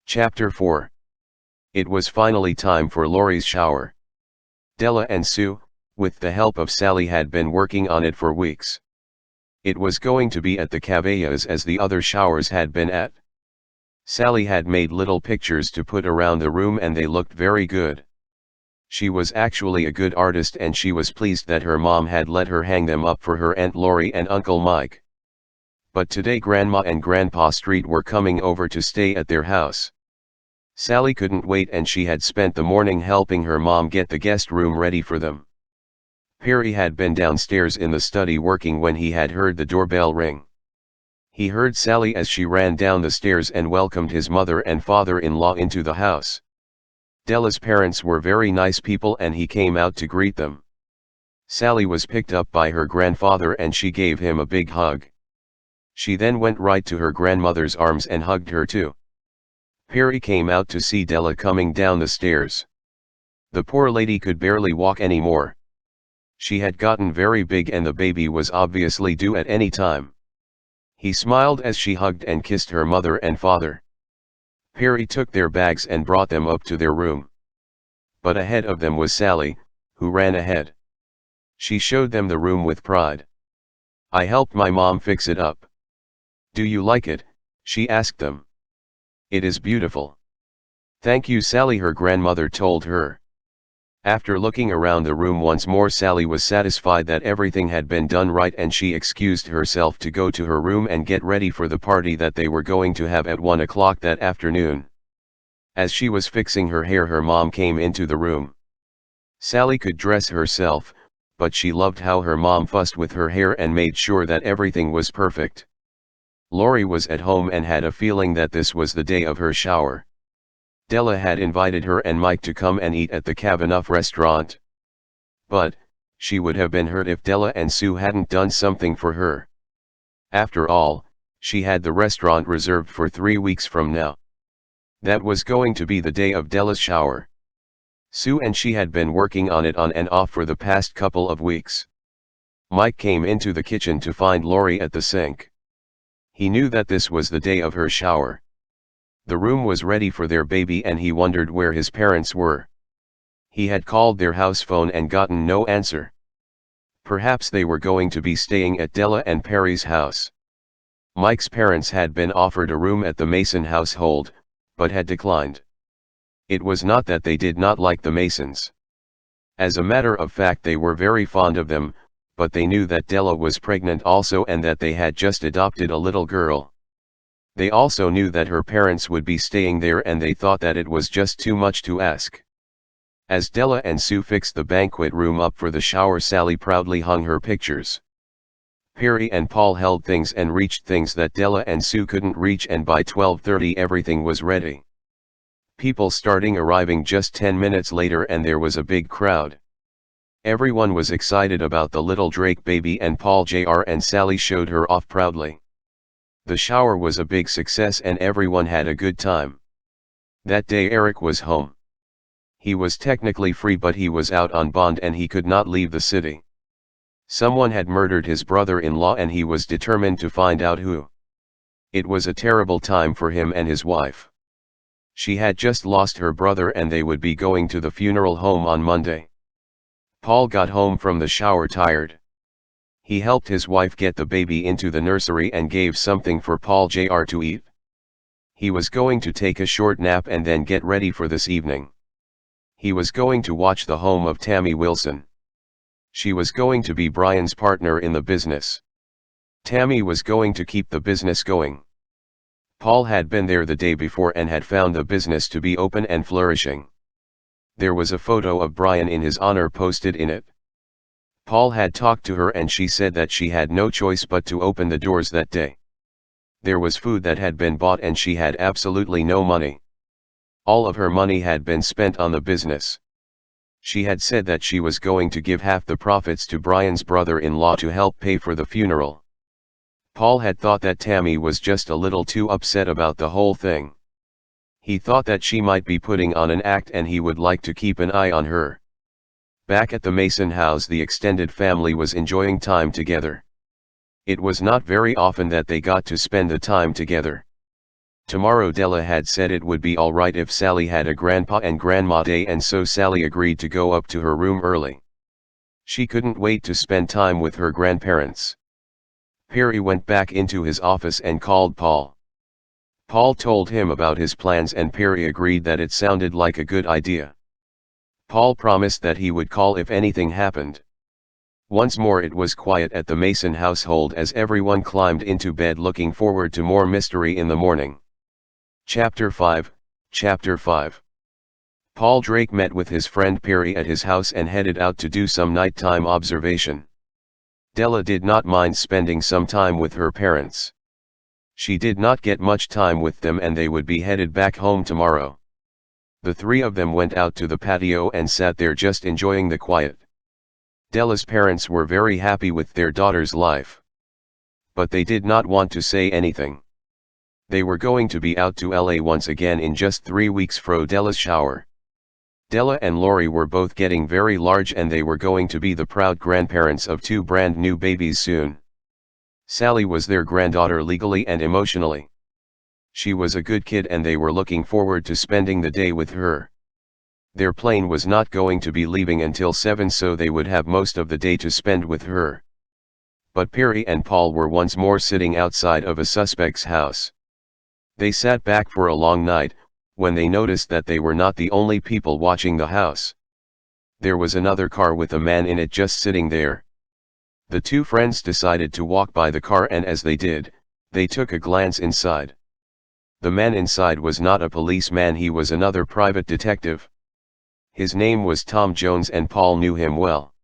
Chapter 4. It was finally time for Laurie's shower. Della and Sue, with the help of Sally, had been working on it for weeks. It was going to be at the Cavallas as the other showers had been at. Sally had made little pictures to put around the room and they looked very good. She was actually a good artist and she was pleased that her mom had let her hang them up for her Aunt Laurie and Uncle Mike. But today Grandma and Grandpa Street were coming over to stay at their house. Sally couldn't wait and she had spent the morning helping her mom get the guest room ready for them. Perry had been downstairs in the study working when he had heard the doorbell ring. He heard Sally as she ran down the stairs and welcomed his mother and father-in-law into the house. Della's parents were very nice people and he came out to greet them. Sally was picked up by her grandfather and she gave him a big hug. She then went right to her grandmother's arms and hugged her too. Perry came out to see Della coming down the stairs. The poor lady could barely walk anymore. She had gotten very big and the baby was obviously due at any time. He smiled as she hugged and kissed her mother and father. Perry took their bags and brought them up to their room. But ahead of them was Sally, who ran ahead. She showed them the room with pride. "I helped my mom fix it up. Do you like it?" she asked them. "It is beautiful." "Thank you, Sally," her grandmother told her. After looking around the room once more, Sally was satisfied that everything had been done right and she excused herself to go to her room and get ready for the party that they were going to have at 1 o'clock that afternoon. As she was fixing her hair, her mom came into the room. Sally could dress herself, but she loved how her mom fussed with her hair and made sure that everything was perfect. Laurie was at home and had a feeling that this was the day of her shower. Della had invited her and Mike to come and eat at the Cavanagh restaurant. But, she would have been hurt if Della and Sue hadn't done something for her. After all, she had the restaurant reserved for 3 weeks from now. That was going to be the day of Della's shower. Sue and she had been working on it on and off for the past couple of weeks. Mike came into the kitchen to find Laurie at the sink. He knew that this was the day of her shower. The room was ready for their baby and he wondered where his parents were. He had called their house phone and gotten no answer. Perhaps they were going to be staying at Della and Perry's house. Mike's parents had been offered a room at the Mason household, but had declined. It was not that they did not like the Masons. As a matter of fact, they were very fond of them, but they knew that Della was pregnant also and that they had just adopted a little girl. They also knew that her parents would be staying there and they thought that it was just too much to ask. As Della and Sue fixed the banquet room up for the shower, Sally proudly hung her pictures. Perry and Paul held things and reached things that Della and Sue couldn't reach, and by 12:30 everything was ready. People starting arriving just 10 minutes later and there was a big crowd. Everyone was excited about the little Drake baby and Paul Jr. and Sally showed her off proudly. The shower was a big success and everyone had a good time. That day Eric was home. He was technically free but he was out on bond and he could not leave the city. Someone had murdered his brother-in-law and he was determined to find out who. It was a terrible time for him and his wife. She had just lost her brother and they would be going to the funeral home on Monday. Paul got home from the shower tired. He helped his wife get the baby into the nursery and gave something for Paul Jr. to eat. He was going to take a short nap and then get ready for this evening. He was going to watch The Home of Tammy Wilson. She was going to be Brian's partner in the business. Tammy was going to keep the business going. Paul had been there the day before and had found the business to be open and flourishing. There was a photo of Brian in his honor posted in it. Paul had talked to her and she said that she had no choice but to open the doors that day. There was food that had been bought and she had absolutely no money. All of her money had been spent on the business. She had said that she was going to give half the profits to Brian's brother-in-law to help pay for the funeral. Paul had thought that Tammy was just a little too upset about the whole thing. He thought that she might be putting on an act and he would like to keep an eye on her. Back at the Mason house, the extended family was enjoying time together. It was not very often that they got to spend the time together. Tomorrow Della had said it would be alright if Sally had a grandpa and grandma day, and so Sally agreed to go up to her room early. She couldn't wait to spend time with her grandparents. Perry went back into his office and called Paul. Paul told him about his plans and Perry agreed that it sounded like a good idea. Paul promised that he would call if anything happened. Once more it was quiet at the Mason household as everyone climbed into bed looking forward to more mystery in the morning. Chapter 5. Paul Drake met with his friend Perry at his house and headed out to do some nighttime observation. Della did not mind spending some time with her parents. She did not get much time with them and they would be headed back home tomorrow. The three of them went out to the patio and sat there just enjoying the quiet. Della's parents were very happy with their daughter's life. But they did not want to say anything. They were going to be out to LA once again in just 3 weeks for Della's shower. Della and Lori were both getting very large and they were going to be the proud grandparents of 2 brand new babies soon. Sally was their granddaughter legally and emotionally. She was a good kid and they were looking forward to spending the day with her. Their plane was not going to be leaving until 7, so they would have most of the day to spend with her. But Perry and Paul were once more sitting outside of a suspect's house. They sat back for a long night, when they noticed that they were not the only people watching the house. There was another car with a man in it just sitting there. The 2 friends decided to walk by the car and as they did, they took a glance inside. The man inside was not a policeman, he was another private detective. His name was Tom Jones and Paul knew him well.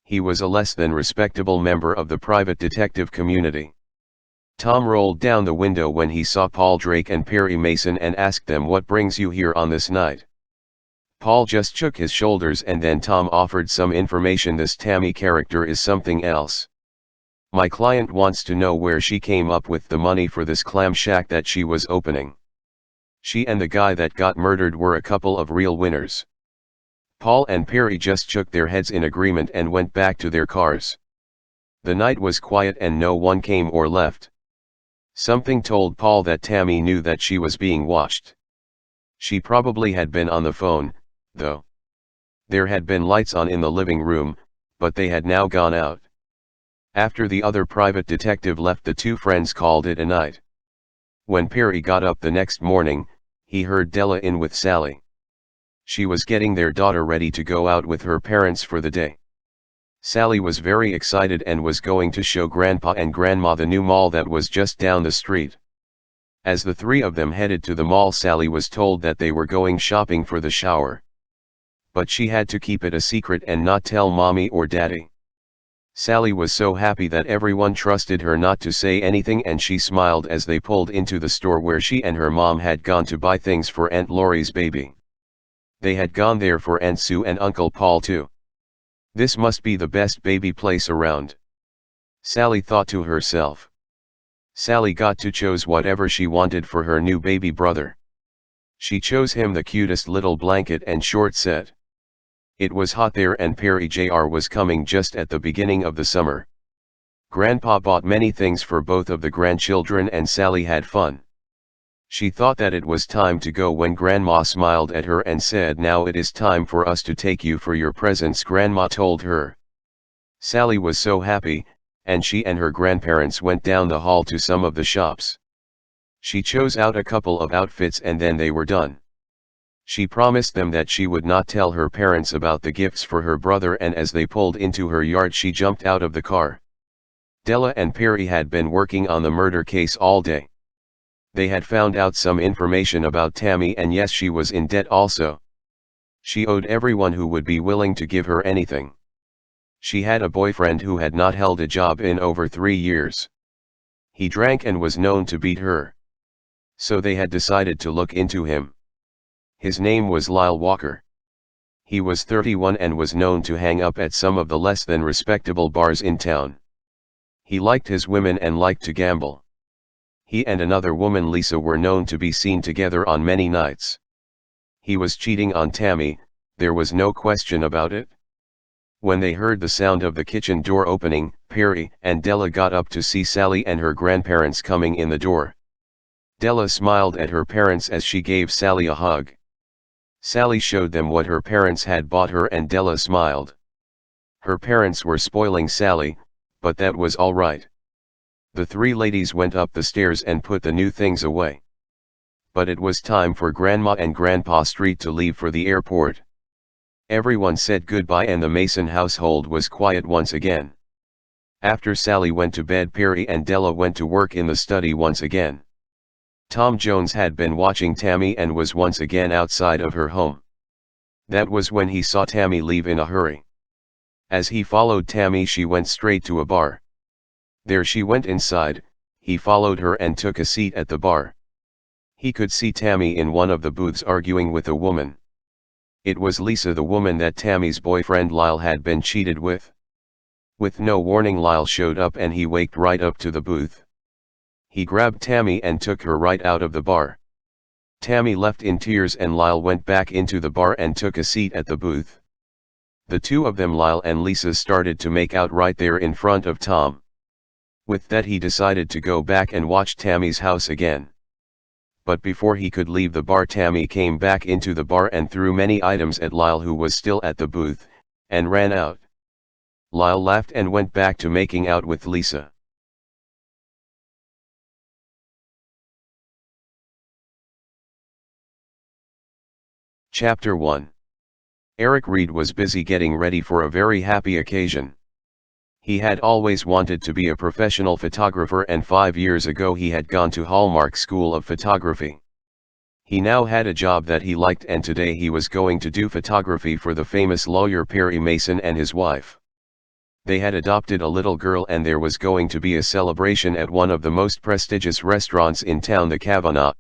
He was a less than respectable member of the private detective community. Tom rolled down the window when he saw Paul Drake and Perry Mason and asked them, "What brings you here on this night?" Paul just shook his shoulders and then Tom offered some information. "This Tammy character is something else. My client wants to know where she came up with the money for this clam shack that she was opening. She and the guy that got murdered were a couple of real winners." Paul and Perry just shook their heads in agreement and went back to their cars. The night was quiet and no one came or left. Something told Paul that Tammy knew that she was being watched. She probably had been on the phone, though. There had been lights on in the living room, but they had now gone out. After the other private detective left, the 2 friends called it a night. When Perry got up the next morning, he heard Della in with Sally. She was getting their daughter ready to go out with her parents for the day. Sally was very excited and was going to show Grandpa and Grandma the new mall that was just down the street. As the 3 of them headed to the mall, Sally was told that they were going shopping for the shower. But she had to keep it a secret and not tell Mommy or Daddy. Sally was so happy that everyone trusted her not to say anything, and she smiled as they pulled into the store where she and her mom had gone to buy things for Aunt Lori's baby. They had gone there for Aunt Sue and Uncle Paul too. This must be the best baby place around, Sally thought to herself. Sally got to choose whatever she wanted for her new baby brother. She chose him the cutest little blanket and short set. It was hot there and Perry Jr. was coming just at the beginning of the summer. Grandpa bought many things for both of the grandchildren and Sally had fun. She thought that it was time to go when Grandma smiled at her and said, "Now it is time for us to take you for your presents," Grandma told her. Sally was so happy, and she and her grandparents went down the hall to some of the shops. She chose out a couple of outfits and then they were done. She promised them that she would not tell her parents about the gifts for her brother, and as they pulled into her yard she jumped out of the car. Della and Perry had been working on the murder case all day. They had found out some information about Tammy, and yes, she was in debt also. She owed everyone who would be willing to give her anything. She had a boyfriend who had not held a job in over 3 years. He drank and was known to beat her. So they had decided to look into him. His name was Lyle Walker. He was 31 and was known to hang up at some of the less than respectable bars in town. He liked his women and liked to gamble. He and another woman, Lisa, were known to be seen together on many nights. He was cheating on Tammy, there was no question about it. When they heard the sound of the kitchen door opening, Perry and Della got up to see Sally and her grandparents coming in the door. Della smiled at her parents as she gave Sally a hug. Sally showed them what her parents had bought her and Della smiled. Her parents were spoiling Sally, but that was all right. The three ladies went up the stairs and put the new things away. But it was time for Grandma and Grandpa Street to leave for the airport. Everyone said goodbye and the Mason household was quiet once again. After Sally went to bed, Perry and Della went to work in the study once again. Tom Jones had been watching Tammy and was once again outside of her home. That was when he saw Tammy leave in a hurry. As he followed Tammy, she went straight to a bar. There she went inside, he followed her and took a seat at the bar. He could see Tammy in one of the booths arguing with a woman. It was Lisa, the woman that Tammy's boyfriend Lyle had been cheated with. With no warning, Lyle showed up and he waked right up to the booth. He grabbed Tammy and took her right out of the bar. Tammy left in tears and Lyle went back into the bar and took a seat at the booth. The two of them, Lyle and Lisa, started to make out right there in front of Tom. With that, he decided to go back and watch Tammy's house again. But before he could leave the bar, Tammy came back into the bar and threw many items at Lyle, who was still at the booth, and ran out. Lyle laughed and went back to making out with Lisa. Chapter 1. Reid was busy getting ready for a very happy occasion. He had always wanted to be a professional photographer, and 5 years ago he had gone to Hallmark School of Photography. He now had a job that he liked, and today he was going to do photography for the famous lawyer Perry Mason and his wife. They had adopted a little girl and there was going to be a celebration at one of the most prestigious restaurants in town, the Kavanaugh.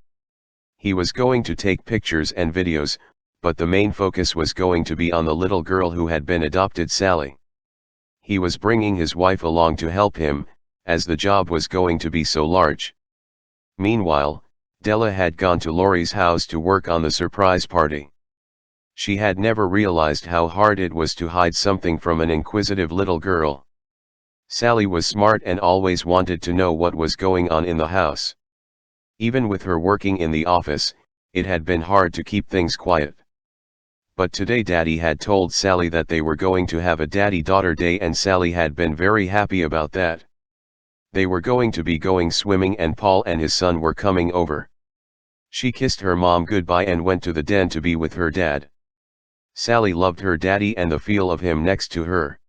He was going to take pictures and videos, but the main focus was going to be on the little girl who had been adopted, Sally. He was bringing his wife along to help him, as the job was going to be so large. Meanwhile, Della had gone to Laurie's house to work on the surprise party. She had never realized how hard it was to hide something from an inquisitive little girl. Sally was smart and always wanted to know what was going on in the house. Even with her working in the office, it had been hard to keep things quiet. But today Daddy had told Sally that they were going to have a daddy-daughter day, and Sally had been very happy about that. They were going to be going swimming and Paul and his son were coming over. She kissed her mom goodbye and went to the den to be with her dad. Sally loved her daddy and the feel of him next to her.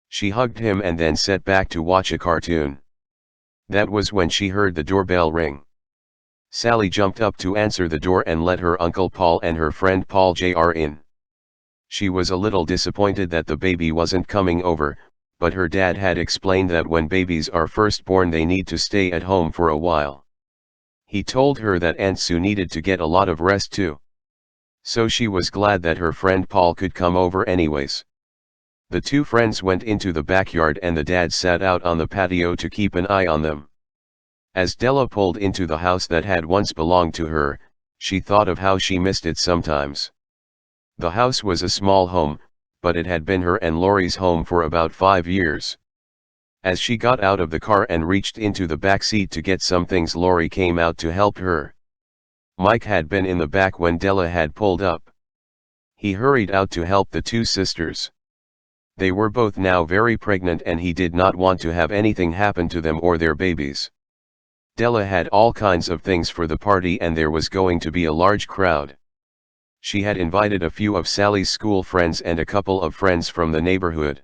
She hugged him and then sat back to watch a cartoon. That was when she heard the doorbell ring. Sally jumped up to answer the door and let her Uncle Paul and her friend Paul Jr. in. She was a little disappointed that the baby wasn't coming over, but her dad had explained that when babies are first born they need to stay at home for a while. He told her that Aunt Sue needed to get a lot of rest too. So she was glad that her friend Paul could come over anyways. The two friends went into the backyard and the dad sat out on the patio to keep an eye on them. As Della pulled into the house that had once belonged to her, she thought of how she missed it sometimes. The house was a small home, but it had been her and Laurie's home for about 5 years. As she got out of the car and reached into the back seat to get some things, Laurie came out to help her. Mike had been in the back when Della had pulled up. He hurried out to help the two sisters. They were both now very pregnant and he did not want to have anything happen to them or their babies. Della had all kinds of things for the party and there was going to be a large crowd. She had invited a few of Sally's school friends and a couple of friends from the neighborhood.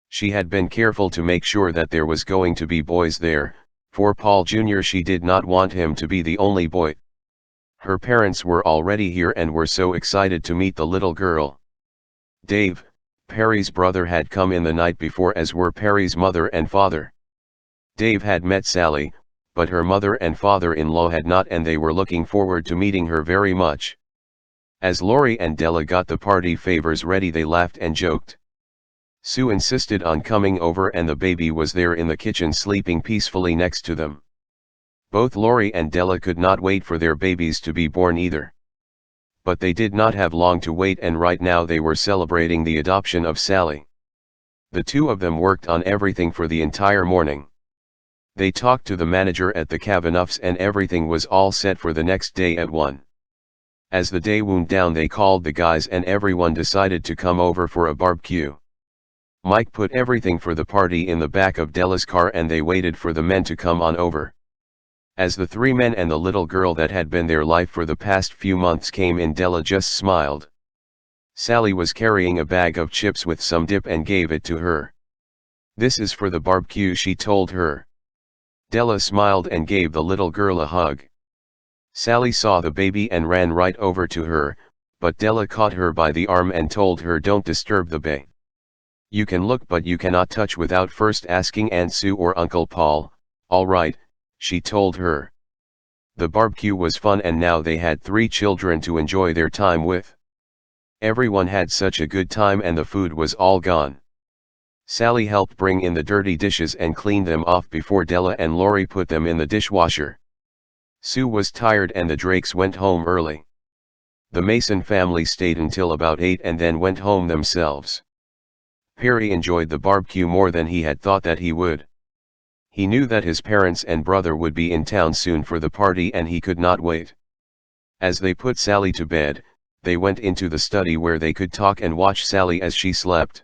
She had been careful to make sure that there was going to be boys there. For Paul Jr., she did not want him to be the only boy. Her parents were already here and were so excited to meet the little girl. Dave, Perry's brother, had come in the night before, as were Perry's mother and father. Dave had met Sally, but her mother and father-in-law had not, and they were looking forward to meeting her very much. As Laurie and Della got the party favors ready, they laughed and joked. Sue insisted on coming over and the baby was there in the kitchen sleeping peacefully next to them. Both Laurie and Della could not wait for their babies to be born either. But they did not have long to wait, and right now they were celebrating the adoption of Sally. The two of them worked on everything for the entire morning. They talked to the manager at the Kavanaghs and everything was all set for the next day at 1. As the day wound down they called the guys and everyone decided to come over for a barbecue. Mike put everything for the party in the back of Della's car and they waited for the men to come on over. As the 3 men and the little girl that had been their life for the past few months came in, Della just smiled. Sally was carrying a bag of chips with some dip and gave it to her. "This is for the barbecue," she told her. Della smiled and gave the little girl a hug. Sally saw the baby and ran right over to her, but Della caught her by the arm and told her, "Don't disturb the baby. You can look but you cannot touch without first asking Aunt Sue or Uncle Paul." "All right," she told her. The barbecue was fun and now they had 3 children to enjoy their time with. Everyone had such a good time and the food was all gone. Sally helped bring in the dirty dishes and cleaned them off before Della and Lori put them in the dishwasher. Sue was tired and the Drakes went home early. The Mason family stayed until about 8 and then went home themselves. Perry enjoyed the barbecue more than he had thought that he would. He knew that his parents and brother would be in town soon for the party and he could not wait. As they put Sally to bed, they went into the study where they could talk and watch Sally as she slept.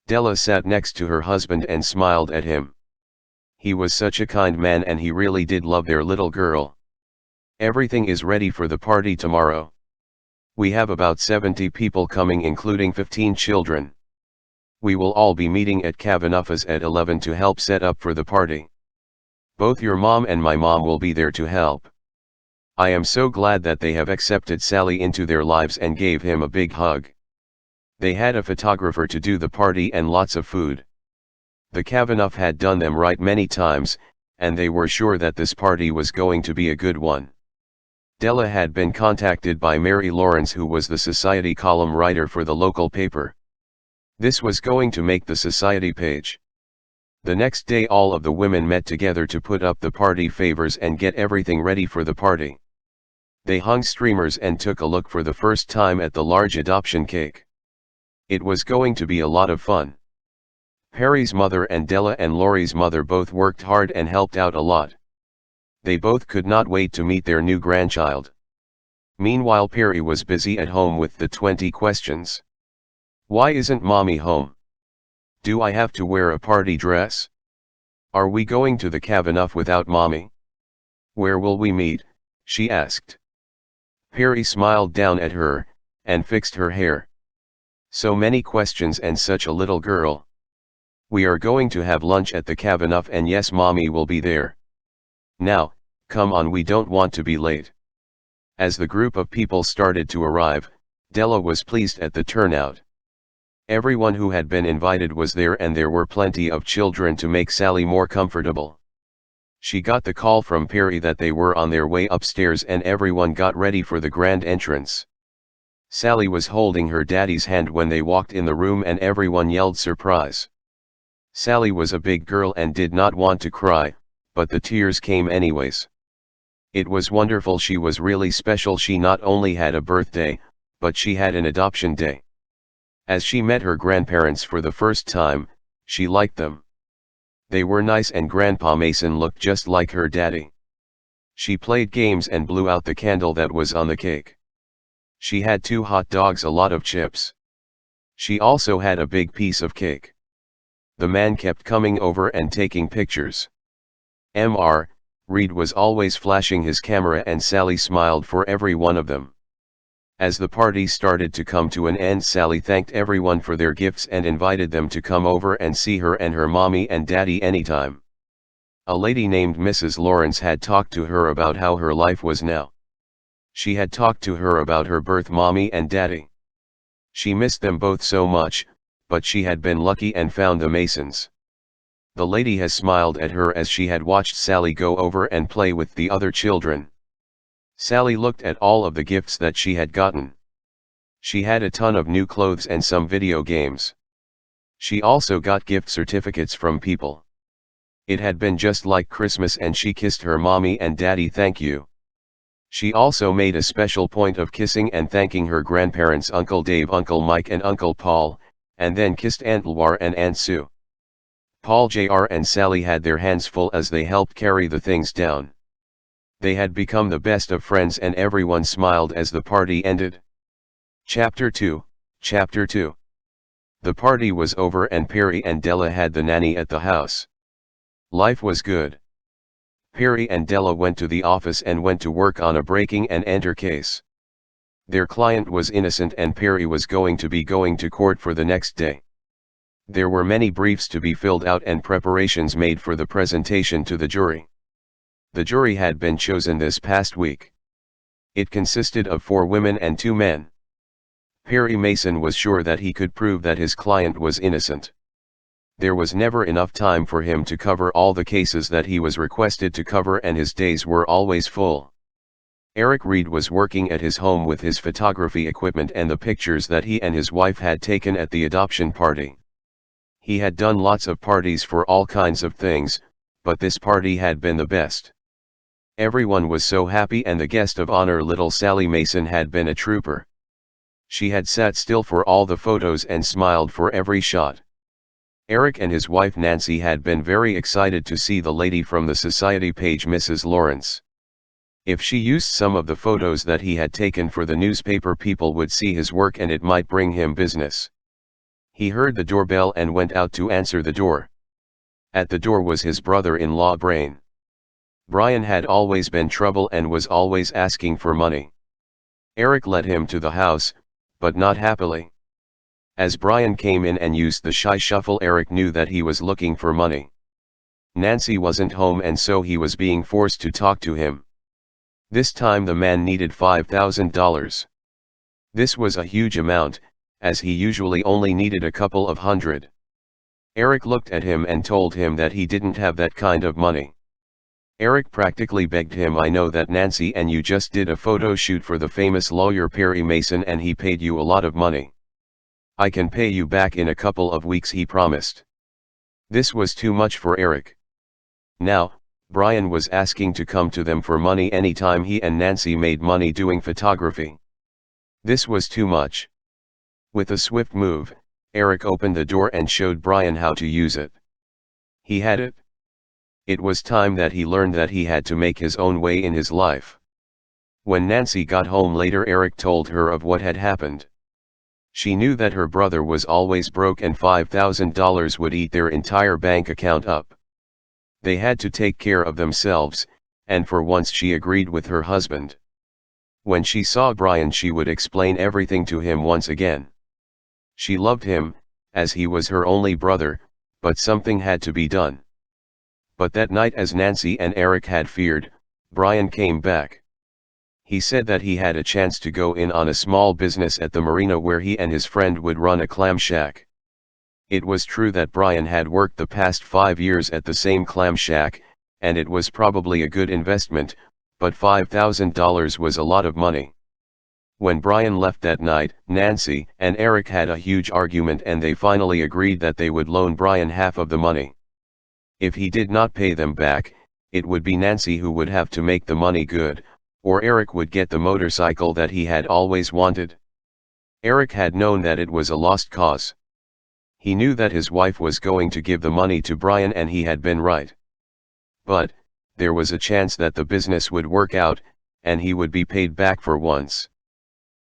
Della sat next to her husband and smiled at him. He was such a kind man and he really did love their little girl. "Everything is ready for the party tomorrow. We have about 70 people coming including 15 children. We will all be meeting at Kavanagh's at 11 to help set up for the party. Both your mom and my mom will be there to help. I am so glad that they have accepted Sally into their lives," and gave him a big hug. They had a photographer to do the party and lots of food. The Kavanagh had done them right many times, and they were sure that this party was going to be a good one. Della had been contacted by Mary Lawrence, who was the society column writer for the local paper. This was going to make the society page. The next day all of the women met together to put up the party favors and get everything ready for the party. They hung streamers and took a look for the first time at the large adoption cake. It was going to be a lot of fun. Perry's mother and Della and Lori's mother both worked hard and helped out a lot. They both could not wait to meet their new grandchild. Meanwhile Perry was busy at home with the 20 questions. "Why isn't mommy home? Do I have to wear a party dress? Are we going to the Kavanagh without mommy? Where will we meet?" she asked. Perry smiled down at her, and fixed her hair. "So many questions and such a little girl. We are going to have lunch at the Kavanagh and yes, mommy will be there. Now, come on, we don't want to be late." As the group of people started to arrive, Della was pleased at the turnout. Everyone who had been invited was there and there were plenty of children to make Sally more comfortable. She got the call from Perry that they were on their way upstairs and everyone got ready for the grand entrance. Sally was holding her daddy's hand when they walked in the room and everyone yelled surprise. Sally was a big girl and did not want to cry, but the tears came anyways. It was wonderful, she was really special. She not only had a birthday, but she had an adoption day. As she met her grandparents for the first time, she liked them. They were nice and Grandpa Mason looked just like her daddy. She played games and blew out the candle that was on the cake. She had 2 hot dogs, a lot of chips. She also had a big piece of cake. The man kept coming over and taking pictures. Reid was always flashing his camera and Sally smiled for every one of them. As the party started to come to an end, Sally thanked everyone for their gifts and invited them to come over and see her and her mommy and daddy anytime. A lady named Mrs. Lawrence had talked to her about how her life was now. She had talked to her about her birth mommy and daddy. She missed them both so much, but she had been lucky and found the Masons. The lady has smiled at her as she had watched Sally go over and play with the other children. Sally looked at all of the gifts that she had gotten. She had a ton of new clothes and some video games. She also got gift certificates from people. It had been just like Christmas and she kissed her mommy and daddy thank you. She also made a special point of kissing and thanking her grandparents, Uncle Dave, Uncle Mike and Uncle Paul, and then kissed Aunt Loire and Aunt Sue. Paul Jr. and Sally had their hands full as they helped carry the things down. They had become the best of friends and everyone smiled as the party ended. Chapter 2. Chapter 2. The party was over and Perry and Della had the nanny at the house. Life was good. Perry and Della went to the office and went to work on a breaking and enter case. Their client was innocent and Perry was going to court for the next day. There were many briefs to be filled out and preparations made for the presentation to the jury. The jury had been chosen this past week. It consisted of 4 women and 2 men. Perry Mason was sure that he could prove that his client was innocent. There was never enough time for him to cover all the cases that he was requested to cover and his days were always full. Reid was working at his home with his photography equipment and the pictures that he and his wife had taken at the adoption party. He had done lots of parties for all kinds of things, but this party had been the best. Everyone was so happy and the guest of honor little Sally Mason had been a trooper. She had sat still for all the photos and smiled for every shot. Eric and his wife Nancy had been very excited to see the lady from the society page, Mrs. Lawrence. If she used some of the photos that he had taken for the newspaper, people would see his work and it might bring him business. He heard the doorbell and went out to answer the door. At the door was his brother-in-law Brian. Brian had always been trouble and was always asking for money. Eric led him to the house, but not happily. As Brian came in and used the shy shuffle, Eric knew that he was looking for money. Nancy wasn't home and so he was being forced to talk to him. This time the man needed $5,000. This was a huge amount, as he usually only needed a couple of hundred. Eric looked at him and told him that he didn't have that kind of money. Eric practically begged him, "I know that Nancy and you just did a photo shoot for the famous lawyer Perry Mason and he paid you a lot of money. I can pay you back in a couple of weeks," he promised. This was too much for Eric. Now, Brian was asking to come to them for money anytime he and Nancy made money doing photography. This was too much. With a swift move, Eric opened the door and showed Brian how to use it. He had it. It was time that he learned that he had to make his own way in his life. When Nancy got home later, Eric told her of what had happened. She knew that her brother was always broke and $5,000 would eat their entire bank account up. They had to take care of themselves, and for once she agreed with her husband. When she saw Brian, she would explain everything to him once again. She loved him, as he was her only brother, but something had to be done. But that night, as Nancy and Eric had feared, Brian came back. He said that he had a chance to go in on a small business at the marina where he and his friend would run a clam shack. It was true that Brian had worked the past 5 years at the same clam shack, and it was probably a good investment, but $5,000 was a lot of money. When Brian left that night, Nancy and Eric had a huge argument and they finally agreed that they would loan Brian half of the money. If he did not pay them back, it would be Nancy who would have to make the money good, or Eric would get the motorcycle that he had always wanted. Eric had known that it was a lost cause. He knew that his wife was going to give the money to Brian and he had been right. But, there was a chance that the business would work out, and he would be paid back for once.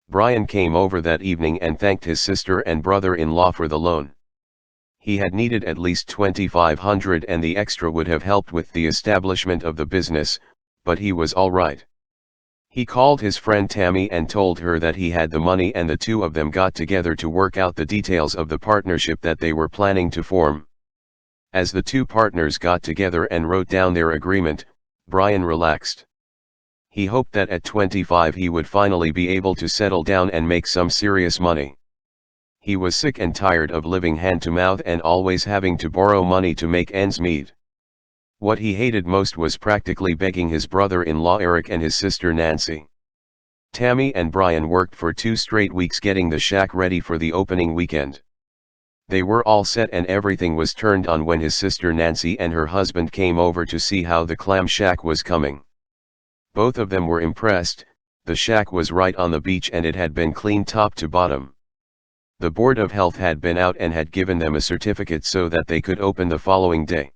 Brian came over that evening and thanked his sister and brother-in-law for the loan. He had needed at least $2,500 and the extra would have helped with the establishment of the business, but he was all right. He called his friend Tammy and told her that he had the money and the two of them got together to work out the details of the partnership that they were planning to form. As the two partners got together and wrote down their agreement, Brian relaxed. He hoped that at 25 he would finally be able to settle down and make some serious money. He was sick and tired of living hand to mouth and always having to borrow money to make ends meet. What he hated most was practically begging his brother-in-law Eric and his sister Nancy. Tammy and Brian worked for 2 straight weeks getting the shack ready for the opening weekend. They were all set and everything was turned on when his sister Nancy and her husband came over to see how the clam shack was coming. Both of them were impressed. The shack was right on the beach and it had been cleaned top to bottom. The Board of Health had been out and had given them a certificate so that they could open the following day.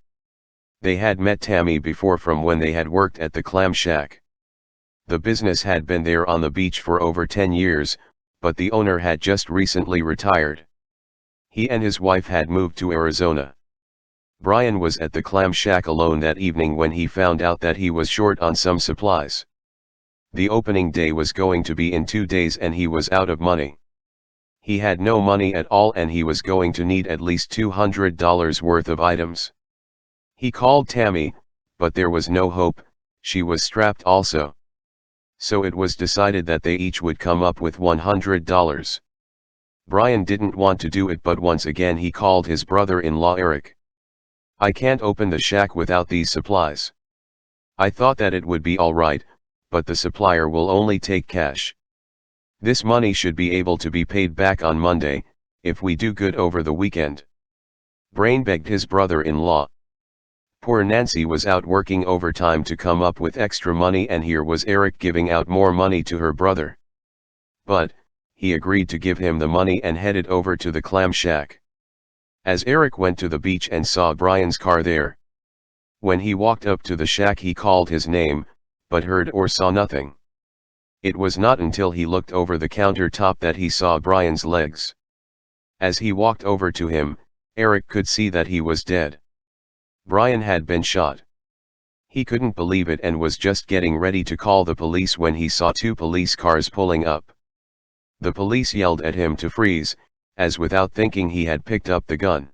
They had met Tammy before from when they had worked at the clam shack. The business had been there on the beach for over 10 years, but the owner had just recently retired. He and his wife had moved to Arizona. Brian was at the clam shack alone that evening when he found out that he was short on some supplies. The opening day was going to be in 2 days and he was out of money. He had no money at all and he was going to need at least $200 worth of items. He called Tammy, but there was no hope, she was strapped also. So it was decided that they each would come up with $100. Brian didn't want to do it, but once again he called his brother-in-law Eric. "I can't open the shack without these supplies. I thought that it would be alright, but the supplier will only take cash. This money should be able to be paid back on Monday, if we do good over the weekend." Brian begged his brother-in-law. Poor Nancy was out working overtime to come up with extra money, and here was Eric giving out more money to her brother. But he agreed to give him the money and headed over to the clam shack. As Eric went to the beach and saw Brian's car there. When he walked up to the shack he called his name, but heard or saw nothing. It was not until he looked over the countertop that he saw Brian's legs. As he walked over to him, Eric could see that he was dead. Brian had been shot. He couldn't believe it and was just getting ready to call the police when he saw 2 police cars pulling up. The police yelled at him to freeze, as without thinking he had picked up the gun.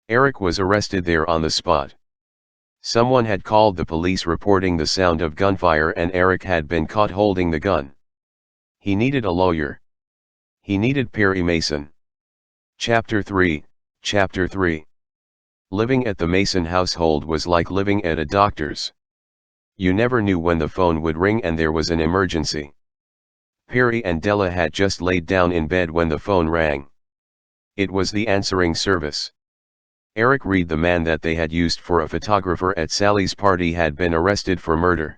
Eric was arrested there on the spot. Someone had called the police reporting the sound of gunfire and Eric had been caught holding the gun. He needed a lawyer. He needed Perry Mason. Chapter 3. Living at the Mason household was like living at a doctor's. You never knew when the phone would ring and there was an emergency. Perry and Della had just laid down in bed when the phone rang. It was the answering service. Eric Reid, the man that they had used for a photographer at Sally's party, had been arrested for murder.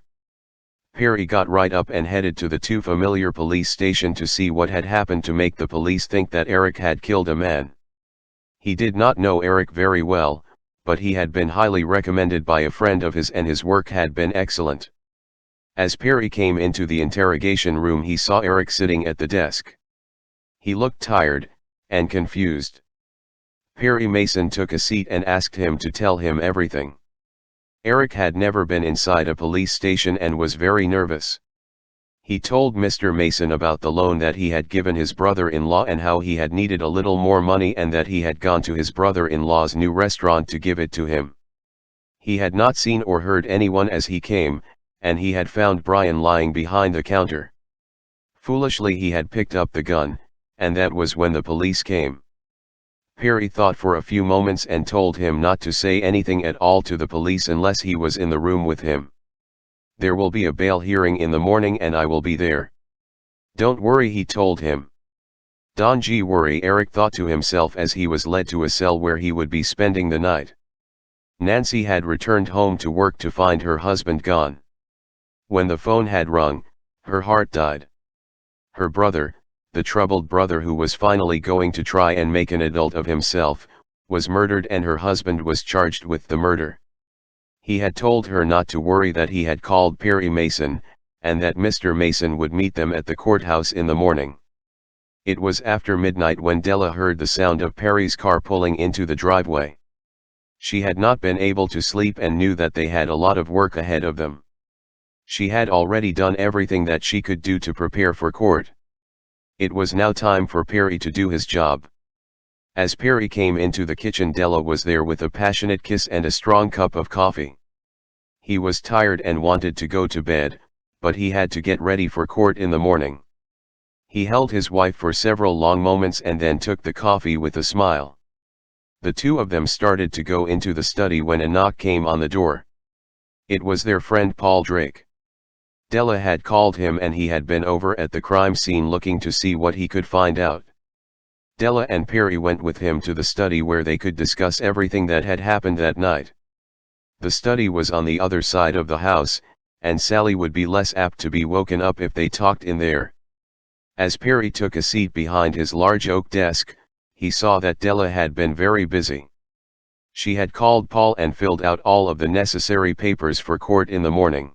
Perry got right up and headed to the too familiar police station to see what had happened to make the police think that Eric had killed a man. He did not know Eric very well, but he had been highly recommended by a friend of his and his work had been excellent. As Perry came into the interrogation room he saw Eric sitting at the desk. He looked tired, and confused. Perry Mason took a seat and asked him to tell him everything. Eric had never been inside a police station and was very nervous. He told Mr. Mason about the loan that he had given his brother-in-law and how he had needed a little more money and that he had gone to his brother-in-law's new restaurant to give it to him. He had not seen or heard anyone as he came, and he had found Brian lying behind the counter. Foolishly he had picked up the gun, and that was when the police came. Perry thought for a few moments and told him not to say anything at all to the police unless he was in the room with him. "There will be a bail hearing in the morning and I will be there. Don't worry," he told him. "Don't worry," Eric thought to himself as he was led to a cell where he would be spending the night. Nancy had returned home to work to find her husband gone. When the phone had rung, her heart died. Her brother, the troubled brother who was finally going to try and make an adult of himself, was murdered and her husband was charged with the murder. He had told her not to worry, that he had called Perry Mason, and that Mr. Mason would meet them at the courthouse in the morning. It was after midnight when Della heard the sound of Perry's car pulling into the driveway. She had not been able to sleep and knew that they had a lot of work ahead of them. She had already done everything that she could do to prepare for court. It was now time for Perry to do his job. As Perry came into the kitchen, Della was there with a passionate kiss and a strong cup of coffee. He was tired and wanted to go to bed, but he had to get ready for court in the morning. He held his wife for several long moments and then took the coffee with a smile. The two of them started to go into the study when a knock came on the door. It was their friend Paul Drake. Della had called him and he had been over at the crime scene looking to see what he could find out. Della and Perry went with him to the study where they could discuss everything that had happened that night. The study was on the other side of the house, and Sally would be less apt to be woken up if they talked in there. As Perry took a seat behind his large oak desk, he saw that Della had been very busy. She had called Paul and filled out all of the necessary papers for court in the morning.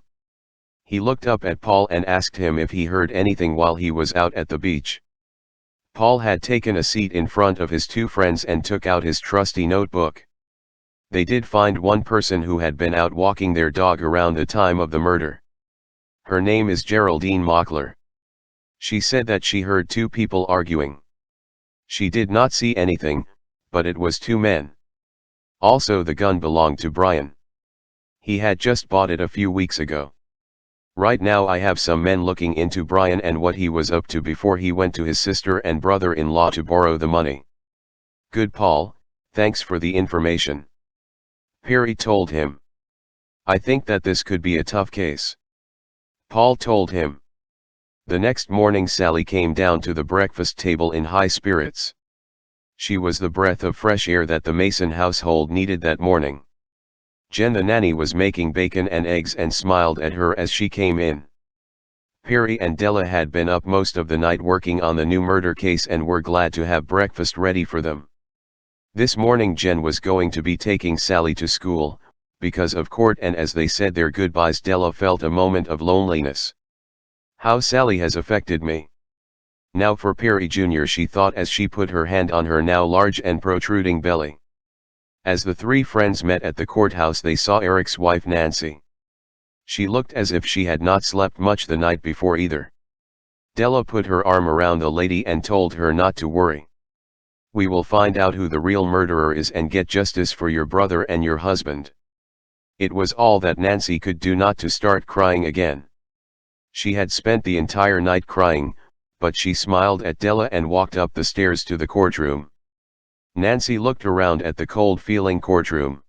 He looked up at Paul and asked him if he heard anything while he was out at the beach. Paul had taken a seat in front of his two friends and took out his trusty notebook. They did find one person who had been out walking their dog around the time of the murder. Her name is Geraldine Mockler. She said that she heard two people arguing. She did not see anything, but it was two men. Also, the gun belonged to Brian. He had just bought it a few weeks ago. Right now I have some men looking into Brian and what he was up to before he went to his sister and brother-in-law to borrow the money. Good, Paul, thanks for the information. Perry told him. I think that this could be a tough case. Paul told him. The next morning Sally came down to the breakfast table in high spirits. She was the breath of fresh air that the Mason household needed that morning. Jen the nanny was making bacon and eggs and smiled at her as she came in. Perry and Della had been up most of the night working on the new murder case and were glad to have breakfast ready for them. This morning Jen was going to be taking Sally to school, because of court, and as they said their goodbyes Della felt a moment of loneliness. How Sally has affected me. Now for Perry Jr., she thought as she put her hand on her now large and protruding belly. As the three friends met at the courthouse they saw Eric's wife Nancy. She looked as if she had not slept much the night before either. Della put her arm around the lady and told her not to worry. We will find out who the real murderer is and get justice for your brother and your husband. It was all that Nancy could do not to start crying again. She had spent the entire night crying, but she smiled at Della and walked up the stairs to the courtroom. Nancy looked around at the cold-feeling courtroom.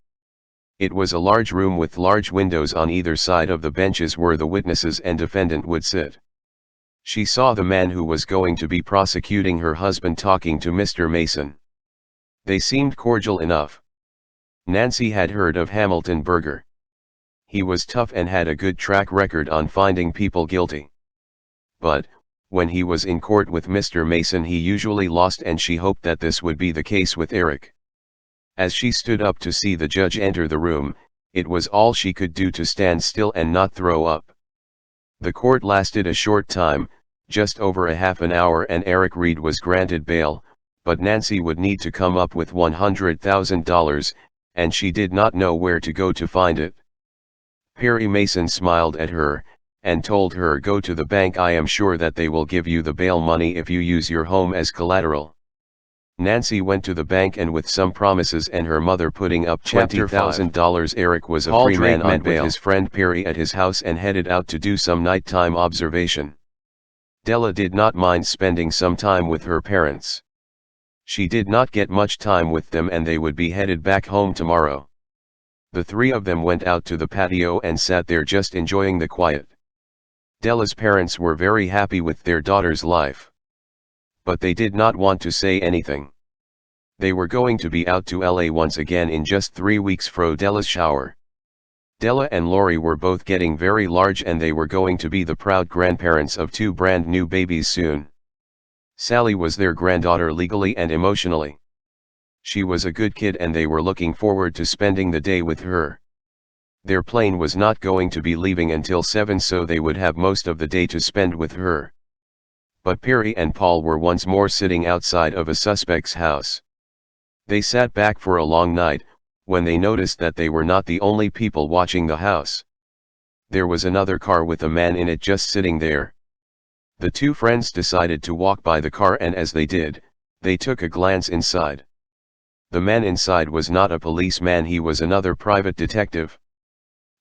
It was a large room with large windows on either side of the benches where the witnesses and defendant would sit. She saw the man who was going to be prosecuting her husband talking to Mr. Mason. They seemed cordial enough. Nancy had heard of Hamilton Berger. He was tough and had a good track record on finding people guilty. But, when he was in court with Mr. Mason he usually lost, and she hoped that this would be the case with Eric. As she stood up to see the judge enter the room, it was all she could do to stand still and not throw up. The court lasted a short time, just over a half an hour, and Eric Reid was granted bail, but Nancy would need to come up with $100,000, and she did not know where to go to find it. Perry Mason smiled at her, and told her, go to the bank, I am sure that they will give you the bail money if you use your home as collateral. Nancy went to the bank, and with some promises and her mother putting up $20,000, Eric was a free man on bail. With his friend Perry at his house and headed out to do some nighttime observation. Della did not mind spending some time with her parents. She did not get much time with them and they would be headed back home tomorrow. The three of them went out to the patio and sat there just enjoying the quiet. Della's parents were very happy with their daughter's life. But they did not want to say anything. They were going to be out to LA once again in just 3 weeks for Della's shower. Della and Lori were both getting very large and they were going to be the proud grandparents of 2 brand new babies soon. Sally was their granddaughter legally and emotionally. She was a good kid and they were looking forward to spending the day with her. Their plane was not going to be leaving until 7, so they would have most of the day to spend with her. But Perry and Paul were once more sitting outside of a suspect's house. They sat back for a long night, when they noticed that they were not the only people watching the house. There was another car with a man in it just sitting there. The 2 friends decided to walk by the car, and as they did, they took a glance inside. The man inside was not a policeman, he was another private detective.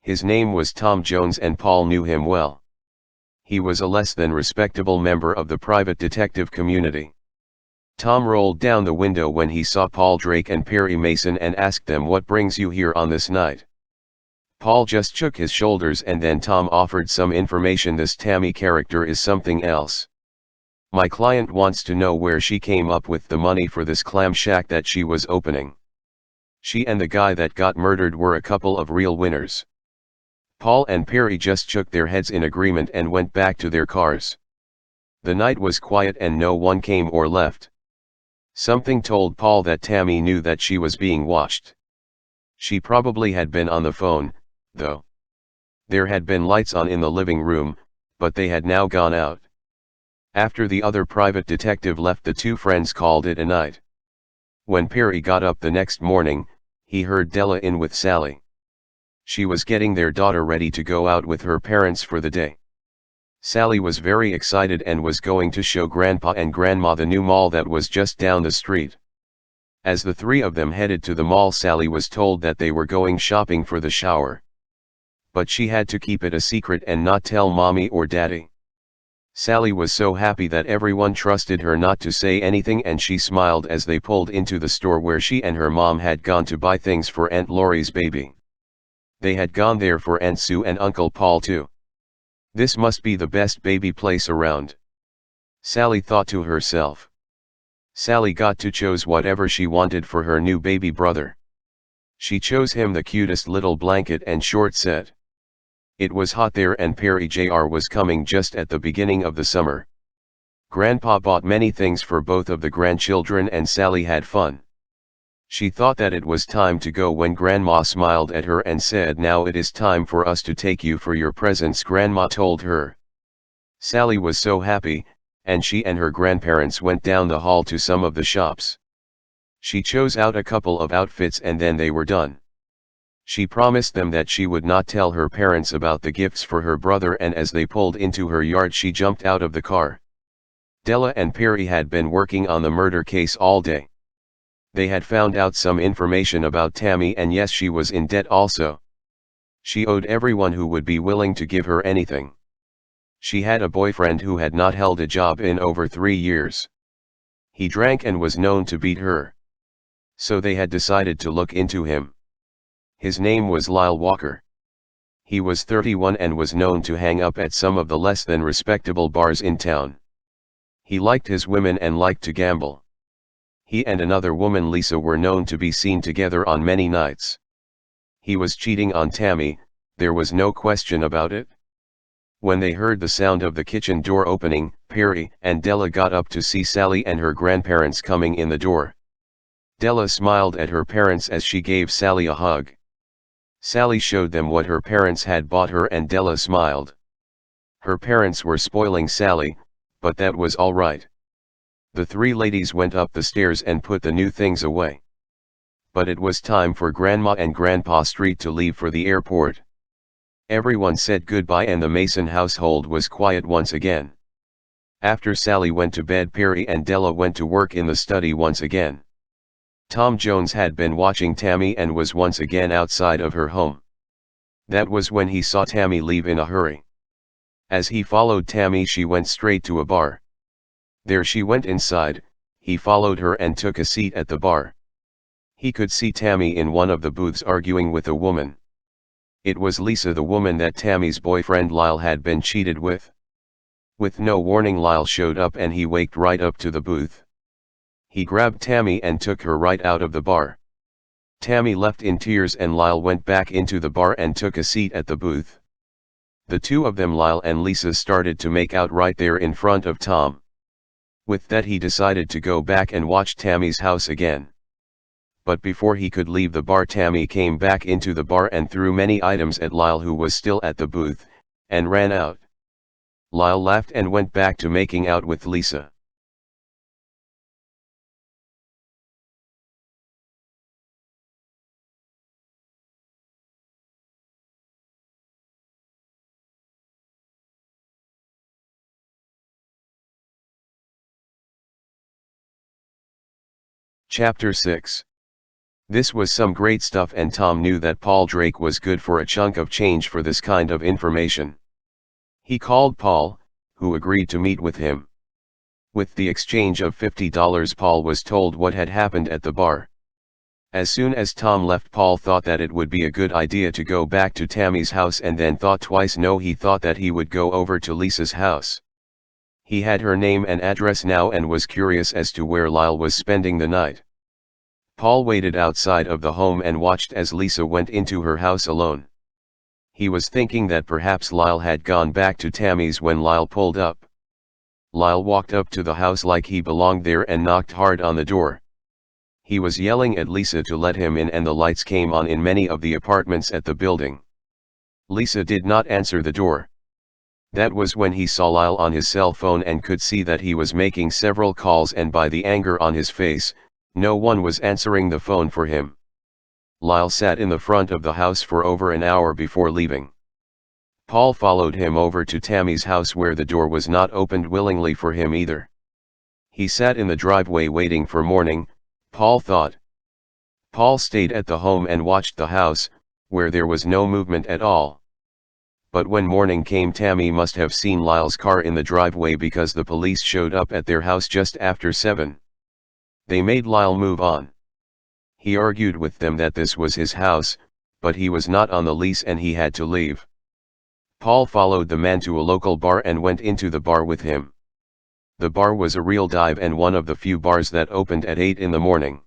His name was Tom Jones and Paul knew him well. He was a less than respectable member of the private detective community. Tom rolled down the window when he saw Paul Drake and Perry Mason and asked them, what brings you here on this night? Paul just shook his shoulders and then Tom offered some information. This Tammy character is something else. My client wants to know where she came up with the money for this clam shack that she was opening. She and the guy that got murdered were a couple of real winners. Paul and Perry just shook their heads in agreement and went back to their cars. The night was quiet and no one came or left. Something told Paul that Tammy knew that she was being watched. She probably had been on the phone, though. There had been lights on in the living room, but they had now gone out. After the other private detective left, the two friends called it a night. When Perry got up the next morning, he heard Della in with Sally. She was getting their daughter ready to go out with her parents for the day. Sally was very excited and was going to show Grandpa and Grandma the new mall that was just down the street. As the three of them headed to the mall, Sally was told that they were going shopping for the shower. But she had to keep it a secret and not tell Mommy or Daddy. Sally was so happy that everyone trusted her not to say anything, and she smiled as they pulled into the store where she and her mom had gone to buy things for Aunt Laurie's baby. They had gone there for Aunt Sue and Uncle Paul too. This must be the best baby place around, Sally thought to herself. Sally got to choose whatever she wanted for her new baby brother. She chose him the cutest little blanket and short set. It was hot there and Perry Jr. was coming just at the beginning of the summer. Grandpa bought many things for both of the grandchildren and Sally had fun. She thought that it was time to go when Grandma smiled at her and said, "Now it is time for us to take you for your presents," Grandma told her. Sally was so happy, and she and her grandparents went down the hall to some of the shops. She chose out a couple of outfits and then they were done. She promised them that she would not tell her parents about the gifts for her brother, and as they pulled into her yard she jumped out of the car. Della and Perry had been working on the murder case all day. They had found out some information about Tammy, and yes, she was in debt also. She owed everyone who would be willing to give her anything. She had a boyfriend who had not held a job in over 3 years. He drank and was known to beat her. So they had decided to look into him. His name was Lyle Walker. He was 31 and was known to hang up at some of the less than respectable bars in town. He liked his women and liked to gamble. He and another woman, Lisa, were known to be seen together on many nights. He was cheating on Tammy, there was no question about it. When they heard the sound of the kitchen door opening, Perry and Della got up to see Sally and her grandparents coming in the door. Della smiled at her parents as she gave Sally a hug. Sally showed them what her parents had bought her and Della smiled. Her parents were spoiling Sally, but that was all right. The three ladies went up the stairs and put the new things away. But it was time for Grandma and Grandpa Street to leave for the airport. Everyone said goodbye and the Mason household was quiet once again. After Sally went to bed, Perry and Della went to work in the study once again. Tom Jones had been watching Tammy and was once again outside of her home. That was when he saw Tammy leave in a hurry. As he followed Tammy, she went straight to a bar. There she went inside, he followed her and took a seat at the bar. He could see Tammy in one of the booths arguing with a woman. It was Lisa, the woman that Tammy's boyfriend Lyle had been cheated with. With no warning, Lyle showed up and he waked right up to the booth. He grabbed Tammy and took her right out of the bar. Tammy left in tears and Lyle went back into the bar and took a seat at the booth. The two of them, Lyle and Lisa, started to make out right there in front of Tom. With that, he decided to go back and watch Tammy's house again. But before he could leave the bar, Tammy came back into the bar and threw many items at Lyle, who was still at the booth, and ran out. Lyle laughed and went back to making out with Lisa. Chapter 6. This was some great stuff, and Tom knew that Paul Drake was good for a chunk of change for this kind of information. He called Paul, who agreed to meet with him. With the exchange of $50, Paul was told what had happened at the bar. As soon as Tom left, Paul thought that it would be a good idea to go back to Tammy's house, and then thought twice. No, he thought that he would go over to Lisa's house. He had her name and address now and was curious as to where Lyle was spending the night. Paul waited outside of the home and watched as Lisa went into her house alone. He was thinking that perhaps Lyle had gone back to Tammy's when Lyle pulled up. Lyle walked up to the house like he belonged there and knocked hard on the door. He was yelling at Lisa to let him in, and the lights came on in many of the apartments at the building. Lisa did not answer the door. That was when he saw Lyle on his cell phone and could see that he was making several calls, and by the anger on his face, no one was answering the phone for him. Lyle sat in the front of the house for over an hour before leaving. Paul followed him over to Tammy's house, where the door was not opened willingly for him either. He sat in the driveway waiting for morning, Paul thought. Paul stayed at the home and watched the house, where there was no movement at all. But when morning came, Tammy must have seen Lyle's car in the driveway because the police showed up at their house just after 7. They made Lyle move on. He argued with them that this was his house, but he was not on the lease and he had to leave. Paul followed the man to a local bar and went into the bar with him. The bar was a real dive and one of the few bars that opened at 8 in the morning.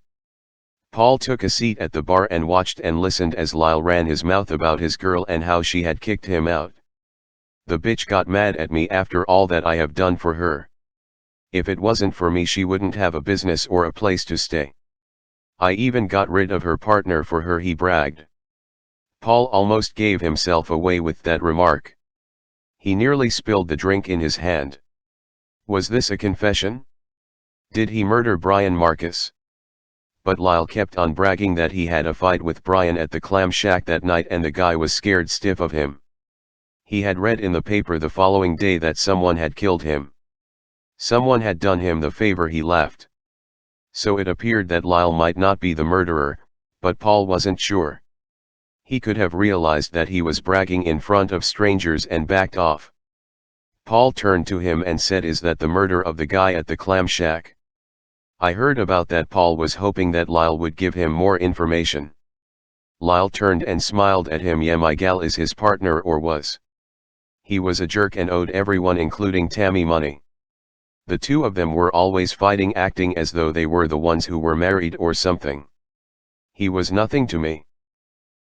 Paul took a seat at the bar and watched and listened as Lyle ran his mouth about his girl and how she had kicked him out. "The bitch got mad at me after all that I have done for her. If it wasn't for me, she wouldn't have a business or a place to stay. I even got rid of her partner for her," he bragged. Paul almost gave himself away with that remark. He nearly spilled the drink in his hand. Was this a confession? Did he murder Brian Marcus? But Lyle kept on bragging that he had a fight with Brian at the clam shack that night and the guy was scared stiff of him. He had read in the paper the following day that someone had killed him. Someone had done him the favor he left. So it appeared that Lyle might not be the murderer, but Paul wasn't sure. He could have realized that he was bragging in front of strangers and backed off. Paul turned to him and said, "Is that the murder of the guy at the clam shack?" "I heard about that." Paul was hoping that Lyle would give him more information. Lyle turned and smiled at him. "Yeah, my gal is his partner, or was. He was a jerk and owed everyone including Tammy money. The two of them were always fighting, acting as though they were the ones who were married or something. He was nothing to me,"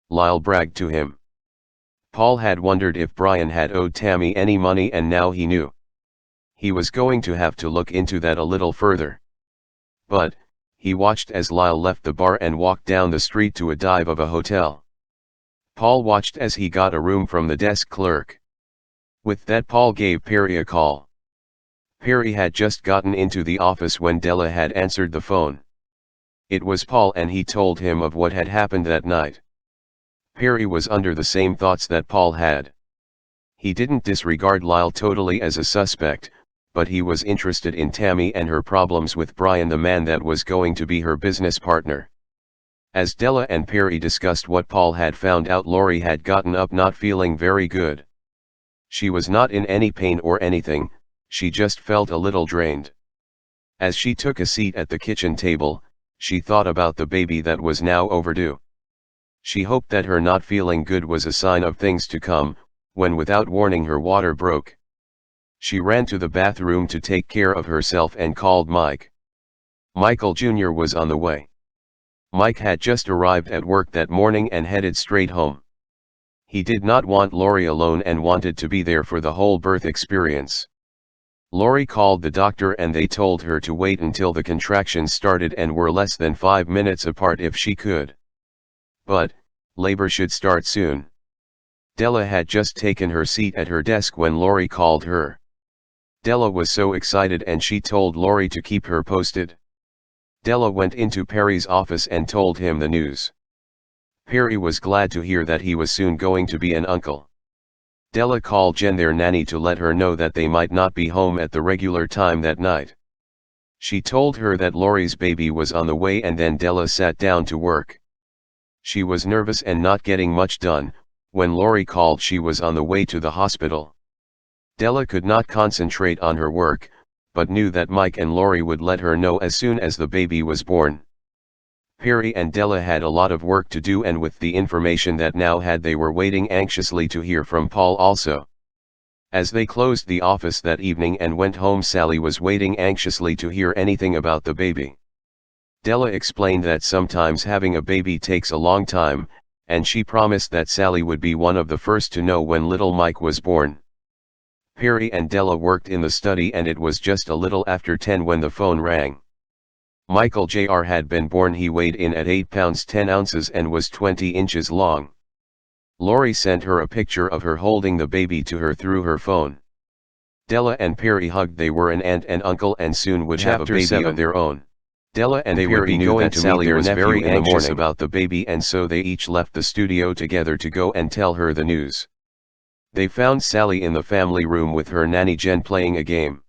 Lyle bragged to him. Paul had wondered if Brian had owed Tammy any money, and now he knew. He was going to have to look into that a little further. But, he watched as Lyle left the bar and walked down the street to a dive of a hotel. Paul watched as he got a room from the desk clerk. With that, Paul gave Perry a call. Perry had just gotten into the office when Della had answered the phone. It was Paul, and he told him of what had happened that night. Perry was under the same thoughts that Paul had. He didn't disregard Lyle totally as a suspect, but he was interested in Tammy and her problems with Brian, the man that was going to be her business partner. As Della and Perry discussed what Paul had found out, Lori had gotten up not feeling very good. She was not in any pain or anything, she just felt a little drained. As she took a seat at the kitchen table, she thought about the baby that was now overdue. She hoped that her not feeling good was a sign of things to come, when without warning her water broke. She ran to the bathroom to take care of herself and called Mike. Michael Jr. was on the way. Mike had just arrived at work that morning and headed straight home. He did not want Lori alone and wanted to be there for the whole birth experience. Lori called the doctor and they told her to wait until the contractions started and were less than 5 minutes apart if she could. But, labor should start soon. Della had just taken her seat at her desk when Lori called her. Della was so excited and she told Lori to keep her posted. Della went into Perry's office and told him the news. Perry was glad to hear that he was soon going to be an uncle. Della called Jen, their nanny, to let her know that they might not be home at the regular time that night. She told her that Lori's baby was on the way, and then Della sat down to work. She was nervous and not getting much done. When Lori called, she was on the way to the hospital. Della could not concentrate on her work, but knew that Mike and Lori would let her know as soon as the baby was born. Perry and Della had a lot of work to do, and with the information that now had, they were waiting anxiously to hear from Paul also. As they closed the office that evening and went home, Sally was waiting anxiously to hear anything about the baby. Della explained that sometimes having a baby takes a long time, and she promised that Sally would be one of the first to know when little Mike was born. Perry and Della worked in the study and it was just a little after 10 when the phone rang. Michael Jr. had been born. He weighed in at 8 pounds 10 ounces and was 20 inches long. Lori sent her a picture of her holding the baby to her through her phone. Della and Perry hugged. They were an aunt and uncle and soon would have a baby of their own. Della and Perry knew that Sally was very anxious about the baby and so they each left the studio together to go and tell her the news. They found Sally in the family room with her nanny Jen playing a game.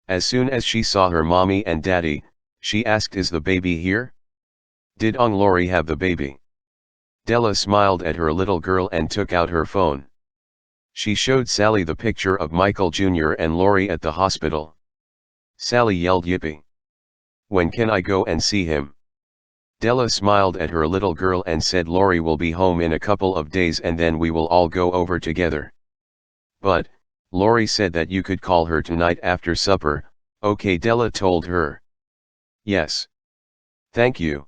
As soon as she saw her mommy and daddy, she asked, "Is the baby here? Did Lori have the baby?" Della smiled at her little girl and took out her phone. She showed Sally the picture of Michael Jr. and Lori at the hospital. Sally yelled, "Yippee! When can I go and see him?" Della smiled at her little girl and said, "Lori will be home in a couple of days and then we will all go over together." "But," Lori said, "that you could call her tonight after supper." "Okay," Della told her. "Yes. Thank you."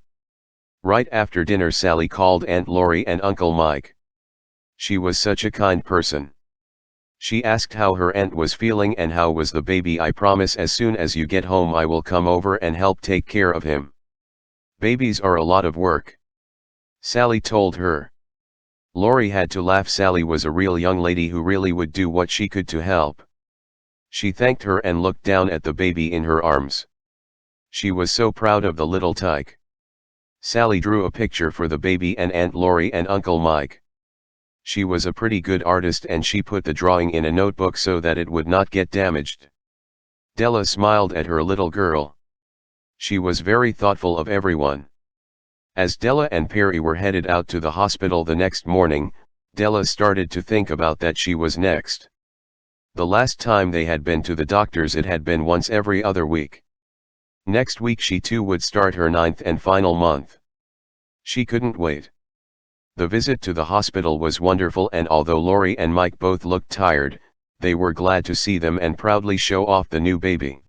Right after dinner Sally called Aunt Lori and Uncle Mike. She was such a kind person. She asked how her aunt was feeling and how was the baby. "I promise as soon as you get home I will come over and help take care of him. Babies are a lot of work," Sally told her. Lori had to laugh. Sally was a real young lady who really would do what she could to help. She thanked her and looked down at the baby in her arms. She was so proud of the little tyke. Sally drew a picture for the baby and Aunt Lori and Uncle Mike. She was a pretty good artist and she put the drawing in a notebook so that it would not get damaged. Della smiled at her little girl. She was very thoughtful of everyone. As Della and Perry were headed out to the hospital the next morning, Della started to think about that she was next. The last time they had been to the doctors it had been once every other week. Next week she too would start her 9th and final month. She couldn't wait. The visit to the hospital was wonderful and although Lori and Mike both looked tired, they were glad to see them and proudly show off the new baby.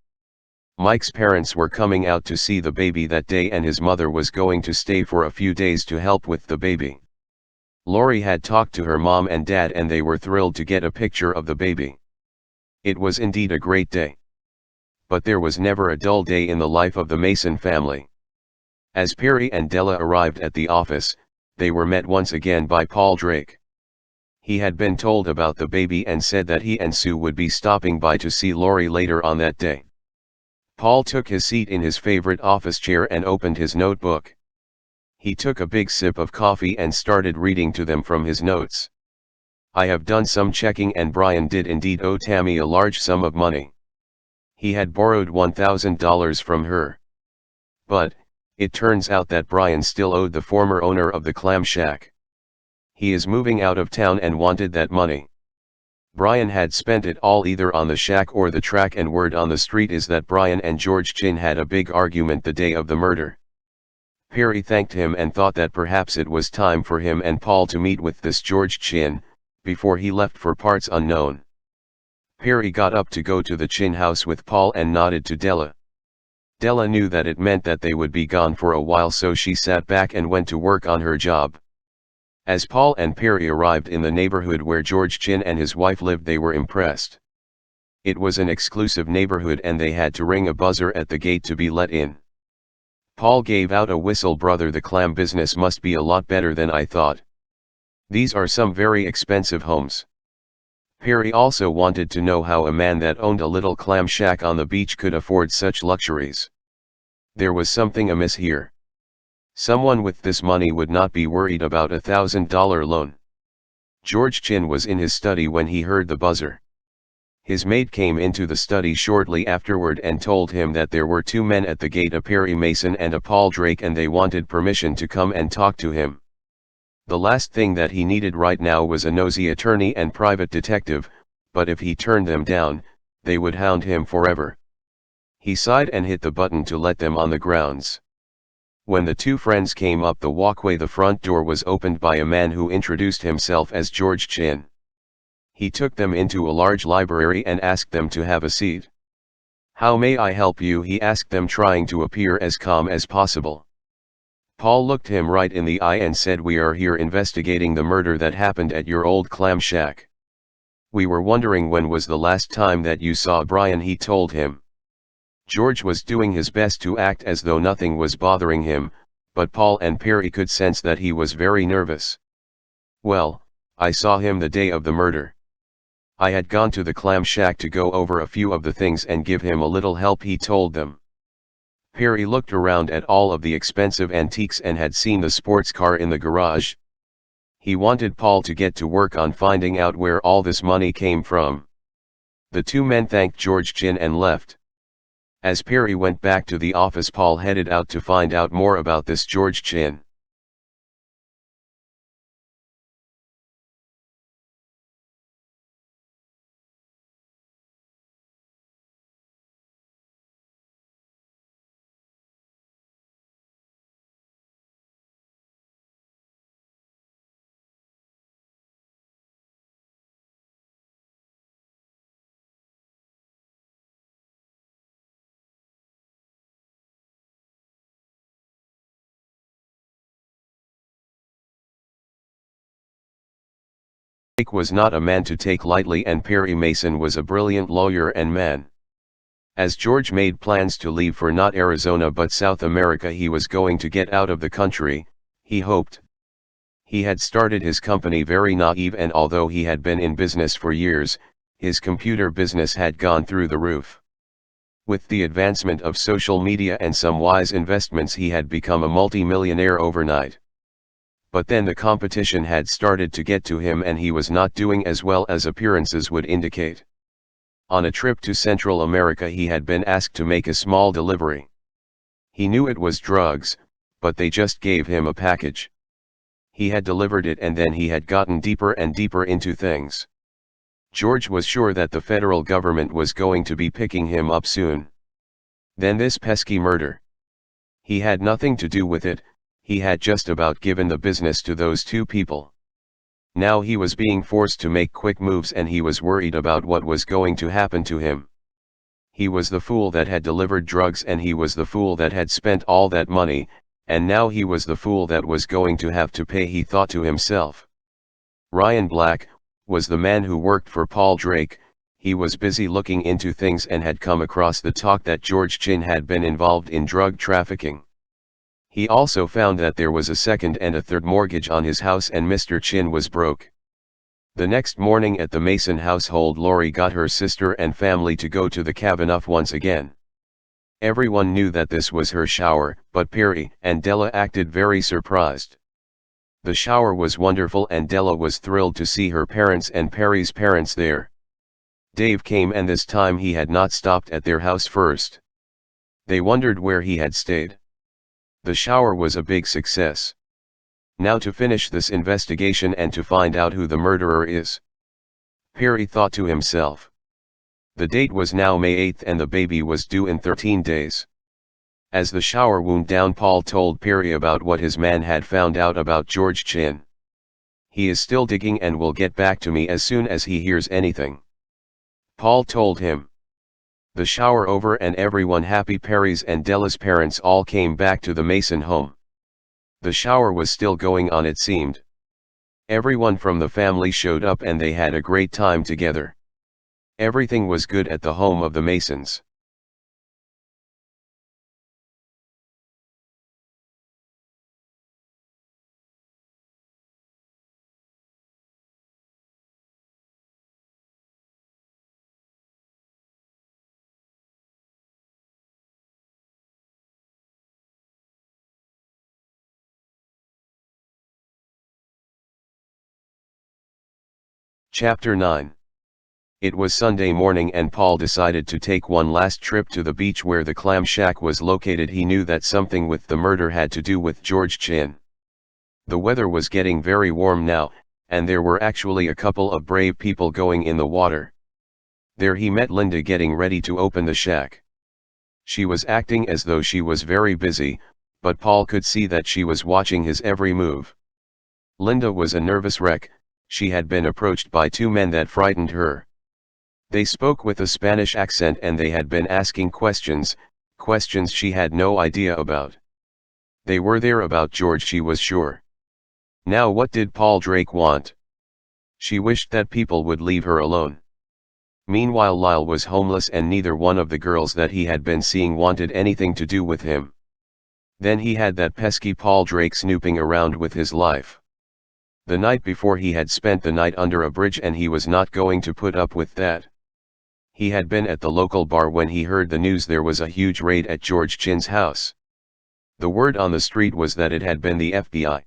Mike's parents were coming out to see the baby that day and his mother was going to stay for a few days to help with the baby. Lori had talked to her mom and dad and they were thrilled to get a picture of the baby. It was indeed a great day. But there was never a dull day in the life of the Mason family. As Perry and Della arrived at the office, they were met once again by Paul Drake. He had been told about the baby and said that he and Sue would be stopping by to see Lori later on that day. Paul took his seat in his favorite office chair and opened his notebook. He took a big sip of coffee and started reading to them from his notes. "I have done some checking and Brian did indeed owe Tammy a large sum of money. He had borrowed $1,000 from her. But, it turns out that Brian still owed the former owner of the clam shack. He is moving out of town and wanted that money. Brian had spent it all either on the shack or the track and word on the street is that Brian and George Chin had a big argument the day of the murder." Perry thanked him and thought that perhaps it was time for him and Paul to meet with this George Chin, before he left for parts unknown. Perry got up to go to the Chin house with Paul and nodded to Della. Della knew that it meant that they would be gone for a while so she sat back and went to work on her job. As Paul and Perry arrived in the neighborhood where George Chin and his wife lived they were impressed. It was an exclusive neighborhood and they had to ring a buzzer at the gate to be let in. Paul gave out a whistle. "Brother, the clam business must be a lot better than I thought. These are some very expensive homes." Perry also wanted to know how a man that owned a little clam shack on the beach could afford such luxuries. There was something amiss here. Someone with this money would not be worried about a $1,000 loan. George Chin was in his study when he heard the buzzer. His maid came into the study shortly afterward and told him that there were two men at the gate, a Perry Mason and a Paul Drake, and they wanted permission to come and talk to him. The last thing that he needed right now was a nosy attorney and private detective, but if he turned them down, they would hound him forever. He sighed and hit the button to let them on the grounds. When the two friends came up the walkway, the front door was opened by a man who introduced himself as George Chin. He took them into a large library and asked them to have a seat. "How may I help you?" he asked them, trying to appear as calm as possible. Paul looked him right in the eye and said, "We are here investigating the murder that happened at your old clam shack. "We were wondering when was the last time that you saw Brian," he told him. George was doing his best to act as though nothing was bothering him, but Paul and Perry could sense that he was very nervous. "Well, I saw him the day of the murder. I had gone to the clam shack to go over a few of the things and give him a little help," he told them. Perry looked around at all of the expensive antiques and had seen the sports car in the garage. He wanted Paul to get to work on finding out where all this money came from. The two men thanked George Chin and left. As Perry went back to the office, Paul headed out to find out more about this George Chin. Jake was not a man to take lightly, and Perry Mason was a brilliant lawyer and man. As George made plans to leave for not Arizona but South America, he was going to get out of the country, he hoped. He had started his company very naive, and although he had been in business for years, his computer business had gone through the roof. With the advancement of social media and some wise investments, he had become a multi-millionaire overnight. But then the competition had started to get to him, and he was not doing as well as appearances would indicate. On a trip to Central America, he had been asked to make a small delivery. He knew it was drugs, but they just gave him a package. He had delivered it, and then he had gotten deeper and deeper into things. George was sure that the federal government was going to be picking him up soon. Then this pesky murder. He had nothing to do with it. He had just about given the business to those two people. Now he was being forced to make quick moves, and he was worried about what was going to happen to him. He was the fool that had delivered drugs, and he was the fool that had spent all that money, and now he was the fool that was going to have to pay, he thought to himself. Ryan Black was the man who worked for Paul Drake. He was busy looking into things and had come across the talk that George Chin had been involved in drug trafficking. He also found that there was a second and a third mortgage on his house, and Mr. Chin was broke. The next morning at the Mason household, Lori got her sister and family to go to the cabin once again. Everyone knew that this was her shower, but Perry and Della acted very surprised. The shower was wonderful, and Della was thrilled to see her parents and Perry's parents there. Dave came, and this time he had not stopped at their house first. They wondered where he had stayed. The shower was a big success. Now to finish this investigation and to find out who the murderer is. Perry thought to himself. The date was now May 8th, and the baby was due in 13 days. As the shower wound down, Paul told Perry about what his man had found out about George Chin. "He is still digging and will get back to me as soon as he hears anything," Paul told him. The shower over and everyone happy, Perry's and Della's parents all came back to the Mason home. The shower was still going on, it seemed. Everyone from the family showed up, and they had a great time together. Everything was good at the home of the Masons. Chapter 9. It was Sunday morning, and Paul decided to take one last trip to the beach where the clam shack was located. He knew that something with the murder had to do with George Chin. The weather was getting very warm now, and there were actually a couple of brave people going in the water. There he met Linda getting ready to open the shack. She was acting as though she was very busy, but Paul could see that she was watching his every move. Linda was a nervous wreck. She had been approached by two men that frightened her. They spoke with a Spanish accent, and they had been asking questions she had no idea about. They were there about George, she was sure. Now what did Paul Drake want? She wished that people would leave her alone. Meanwhile Lyle was homeless and neither one of the girls that he had been seeing wanted anything to do with him. Then he had that pesky Paul Drake snooping around with his life. The night before he had spent the night under a bridge and he was not going to put up with that. He had been at the local bar when he heard the news there was a huge raid at George Chin's house. The word on the street was that it had been the FBI.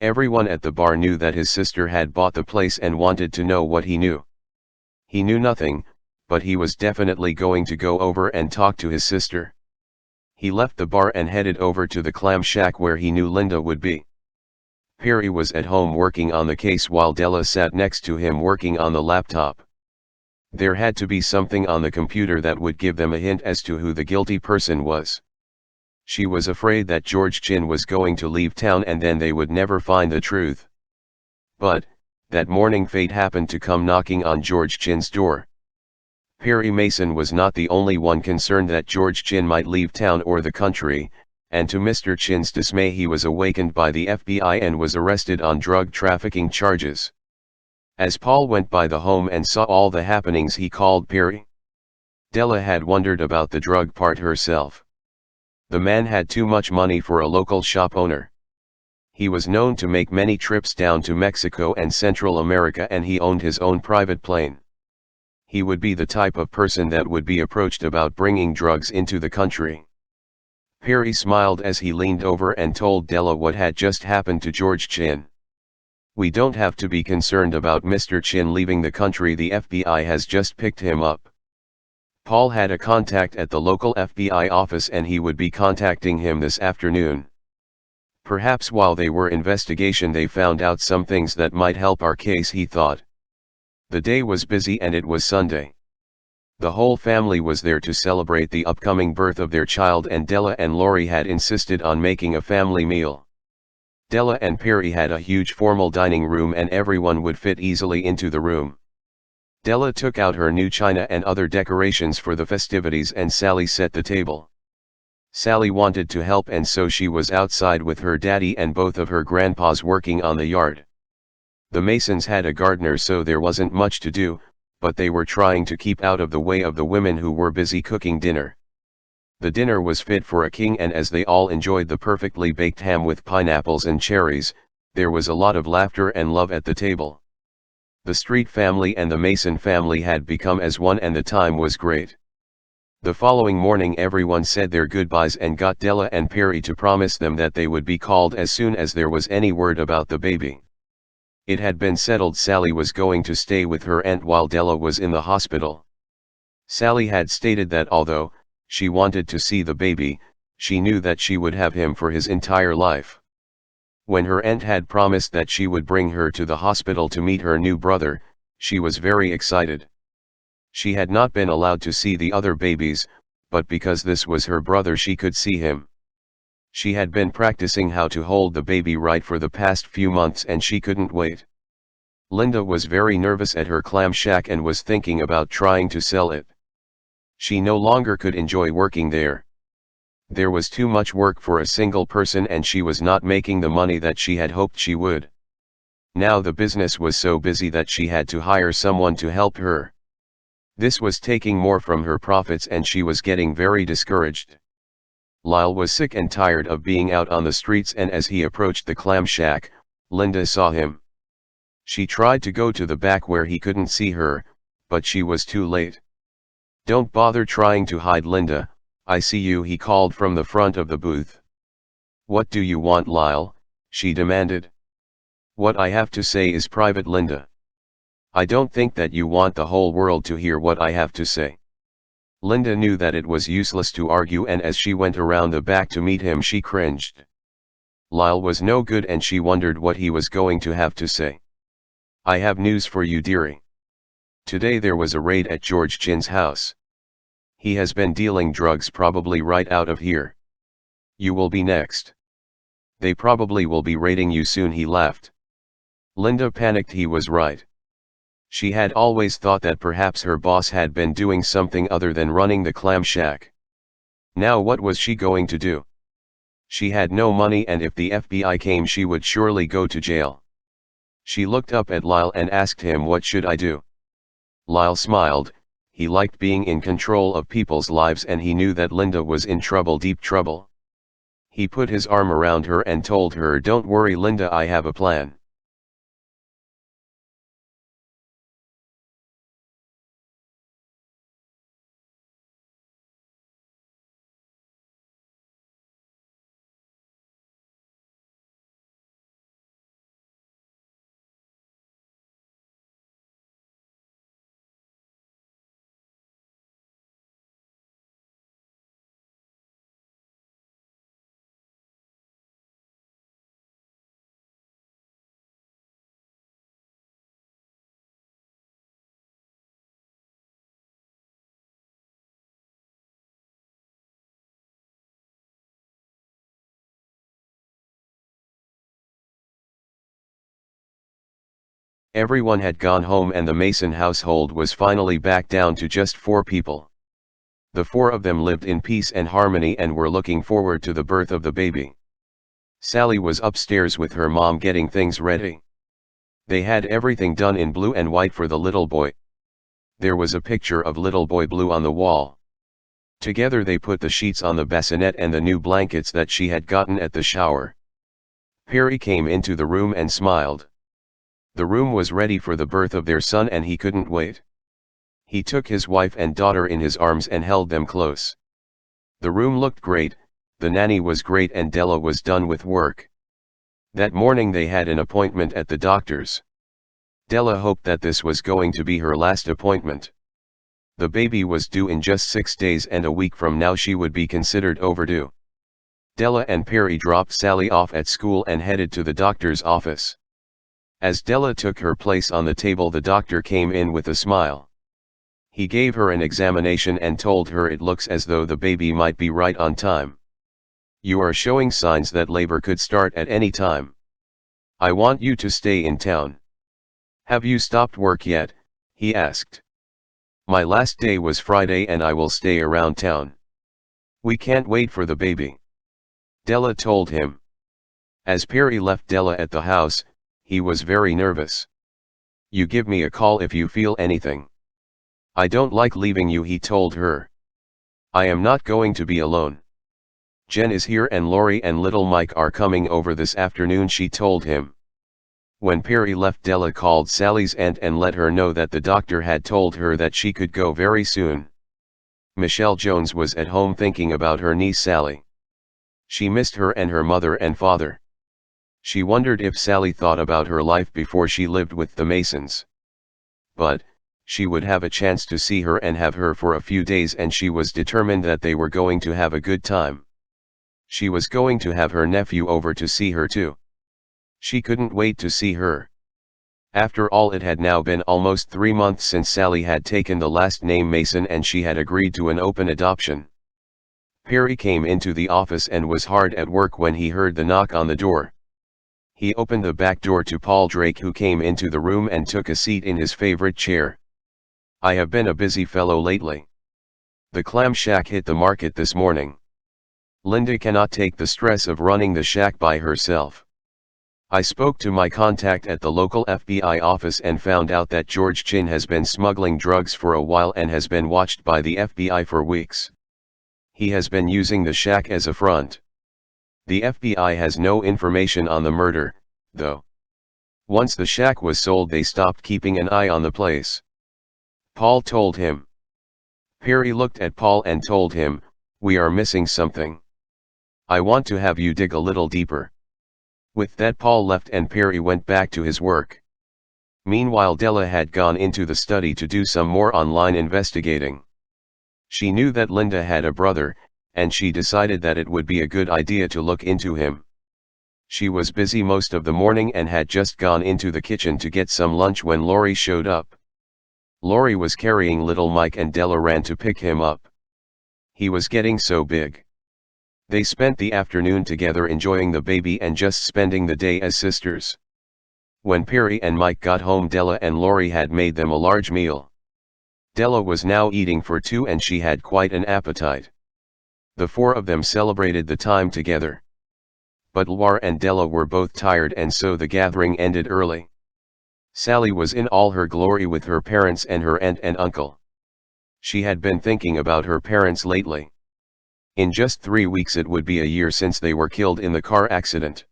Everyone at the bar knew that his sister had bought the place and wanted to know what he knew. He knew nothing, but he was definitely going to go over and talk to his sister. He left the bar and headed over to the clam shack where he knew Linda would be. Perry was at home working on the case while Della sat next to him working on the laptop. There had to be something on the computer that would give them a hint as to who the guilty person was. She was afraid that George Chin was going to leave town and then they would never find the truth. But, that morning fate happened to come knocking on George Chin's door. Perry Mason was not the only one concerned that George Chin might leave town or the country, and to Mr. Chin's dismay he was awakened by the FBI and was arrested on drug trafficking charges. As Paul went by the home and saw all the happenings he called Perry. Della had wondered about the drug part herself. The man had too much money for a local shop owner. He was known to make many trips down to Mexico and Central America and he owned his own private plane. He would be the type of person that would be approached about bringing drugs into the country. Perry smiled as he leaned over and told Della what had just happened to George Chin. We don't have to be concerned about Mr. Chin leaving the country, the FBI has just picked him up. Paul had a contact at the local FBI office and he would be contacting him this afternoon. Perhaps while they were investigation they found out some things that might help our case, he thought. The day was busy and it was Sunday. The whole family was there to celebrate the upcoming birth of their child and Della and Lori had insisted on making a family meal. Della and Perry had a huge formal dining room and everyone would fit easily into the room. Della took out her new china and other decorations for the festivities and Sally set the table. Sally wanted to help and so she was outside with her daddy and both of her grandpas working on the yard. The Masons had a gardener so there wasn't much to do, but they were trying to keep out of the way of the women who were busy cooking dinner. The dinner was fit for a king and as they all enjoyed the perfectly baked ham with pineapples and cherries, there was a lot of laughter and love at the table. The Street family and the Mason family had become as one and the time was great. The following morning everyone said their goodbyes and got Della and Perry to promise them that they would be called as soon as there was any word about the baby. It had been settled Sally was going to stay with her aunt while Della was in the hospital. Sally had stated that although she wanted to see the baby, she knew that she would have him for his entire life. When her aunt had promised that she would bring her to the hospital to meet her new brother, she was very excited. She had not been allowed to see the other babies, but because this was her brother she could see him. She had been practicing how to hold the baby right for the past few months and she couldn't wait. Linda was very nervous at her clam shack and was thinking about trying to sell it. She no longer could enjoy working there. There was too much work for a single person and she was not making the money that she had hoped she would. Now the business was so busy that she had to hire someone to help her. This was taking more from her profits and she was getting very discouraged. Lyle was sick and tired of being out on the streets and as he approached the clam shack, Linda saw him. She tried to go to the back where he couldn't see her, but she was too late. Don't bother trying to hide, Linda, I see you, he called from the front of the booth. What do you want, Lyle? She demanded. What I have to say is private, Linda. I don't think that you want the whole world to hear what I have to say. Linda knew that it was useless to argue and as she went around the back to meet him she cringed. Lyle was no good and she wondered what he was going to have to say. I have news for you, dearie. Today there was a raid at George Chin's house. He has been dealing drugs probably right out of here. You will be next. They probably will be raiding you soon, he laughed. Linda panicked. He was right. She had always thought that perhaps her boss had been doing something other than running the clam shack. Now what was she going to do? She had no money and if the FBI came she would surely go to jail. She looked up at Lyle and asked him, "What should I do?" Lyle smiled. He liked being in control of people's lives and he knew that Linda was in trouble, deep trouble. He put his arm around her and told her, "Don't worry Linda, I have a plan." Everyone had gone home and the Mason household was finally back down to just 4 people. The 4 of them lived in peace and harmony and were looking forward to the birth of the baby. Sally was upstairs with her mom getting things ready. They had everything done in blue and white for the little boy. There was a picture of little boy Blue on the wall. Together they put the sheets on the bassinet and the new blankets that she had gotten at the shower. Perry came into the room and smiled. The room was ready for the birth of their son and he couldn't wait. He took his wife and daughter in his arms and held them close. The room looked great, the nanny was great and Della was done with work. That morning they had an appointment at the doctor's. Della hoped that this was going to be her last appointment. The baby was due in just 6 days and a week from now she would be considered overdue. Della and Perry dropped Sally off at school and headed to the doctor's office. As Della took her place on the table, the doctor came in with a smile. He gave her an examination and told her it looks as though the baby might be right on time. You are showing signs that labor could start at any time. I want you to stay in town. Have you stopped work yet? He asked. My last day was Friday and I will stay around town. We can't wait for the baby. Della told him. As Perry left Della at the house, he was very nervous. You give me a call if you feel anything. I don't like leaving you, he told her. I am not going to be alone. Jen is here and Lori and little Mike are coming over this afternoon, she told him. When Perry left, Della called Sally's aunt and let her know that the doctor had told her that she could go very soon. Michelle Jones was at home thinking about her niece Sally. She missed her and her mother and father. She wondered if Sally thought about her life before she lived with the Masons. But, she would have a chance to see her and have her for a few days and she was determined that they were going to have a good time. She was going to have her nephew over to see her too. She couldn't wait to see her. After all, it had now been almost 3 months since Sally had taken the last name Mason and she had agreed to an open adoption. Perry came into the office and was hard at work when he heard the knock on the door. He opened the back door to Paul Drake, who came into the room and took a seat in his favorite chair. I have been a busy fellow lately. The clam shack hit the market this morning. Linda cannot take the stress of running the shack by herself. I spoke to my contact at the local FBI office and found out that George Chin has been smuggling drugs for a while and has been watched by the FBI for weeks. He has been using the shack as a front. The FBI has no information on the murder, though. Once the shack was sold, they stopped keeping an eye on the place. Paul told him. Perry looked at Paul and told him, we are missing something. I want to have you dig a little deeper. With that, Paul left and Perry went back to his work. Meanwhile, Della had gone into the study to do some more online investigating. She knew that Linda had a brother, and she decided that it would be a good idea to look into him. She was busy most of the morning and had just gone into the kitchen to get some lunch when Lori showed up. Lori was carrying little Mike and Della ran to pick him up. He was getting so big. They spent the afternoon together enjoying the baby and just spending the day as sisters. When Perry and Mike got home, Della and Lori had made them a large meal. Della was now eating for 2 and she had quite an appetite. The 4 of them celebrated the time together. But Loire and Della were both tired and so the gathering ended early. Sally was in all her glory with her parents and her aunt and uncle. She had been thinking about her parents lately. In just 3 weeks it would be a year since they were killed in the car accident.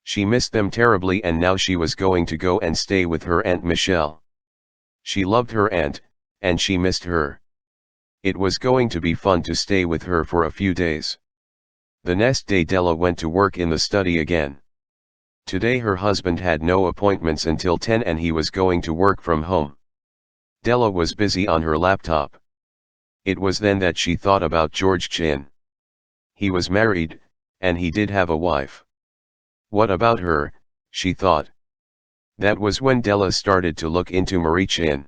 She missed them terribly, and now she was going to go and stay with her Aunt Michelle. She loved her aunt, and she missed her. It was going to be fun to stay with her for a few days. The next day Della went to work in the study again. Today her husband had no appointments until 10 and he was going to work from home. Della was busy on her laptop. It was then that she thought about George Chin. He was married, and he did have a wife. What about her, she thought. That was when Della started to look into Marie Chin.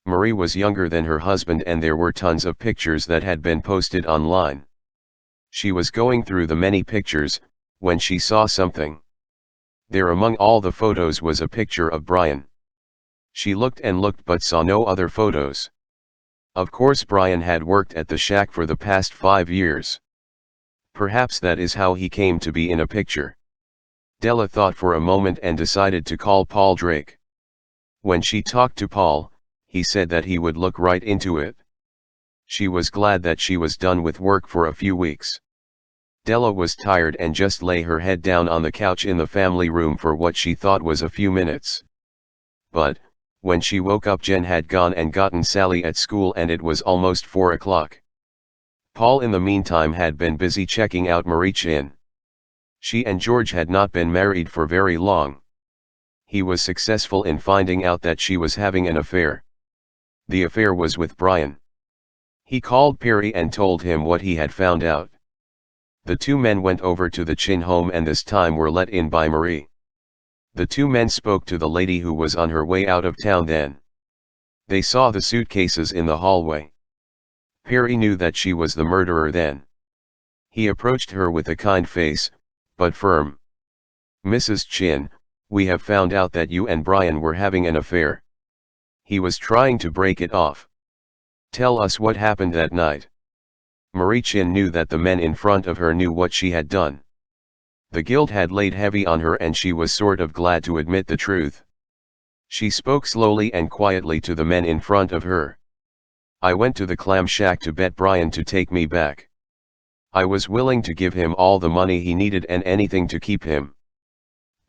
Marie was younger than her husband and there were tons of pictures that had been posted online. She was going through the many pictures, when she saw something. There among all the photos was a picture of Brian. She looked and looked but saw no other photos. Of course Brian had worked at the shack for the past 5 years. Perhaps that is how he came to be in a picture. Della thought for a moment and decided to call Paul Drake. When she talked to Paul, he said that he would look right into it. She was glad that she was done with work for a few weeks. Della was tired and just lay her head down on the couch in the family room for what she thought was a few minutes. But, when she woke up, Jen had gone and gotten Sally at school and it was almost 4 o'clock. Paul in the meantime had been busy checking out Marie Chin. She and George had not been married for very long. He was successful in finding out that she was having an affair. The affair was with Brian. He called Perry and told him what he had found out. The two men went over to the Chin home and this time were let in by Marie. The two men spoke to the lady who was on her way out of town then. They saw the suitcases in the hallway. Perry knew that she was the murderer then. He approached her with a kind face, but firm. "Mrs. Chin, we have found out that you and Brian were having an affair." He was trying to break it off. "Tell us what happened that night." Marie Chin knew that the men in front of her knew what she had done. The guilt had laid heavy on her and she was sort of glad to admit the truth. She spoke slowly and quietly to the men in front of her. "I went to the clam shack to bet Brian to take me back. I was willing to give him all the money he needed and anything to keep him.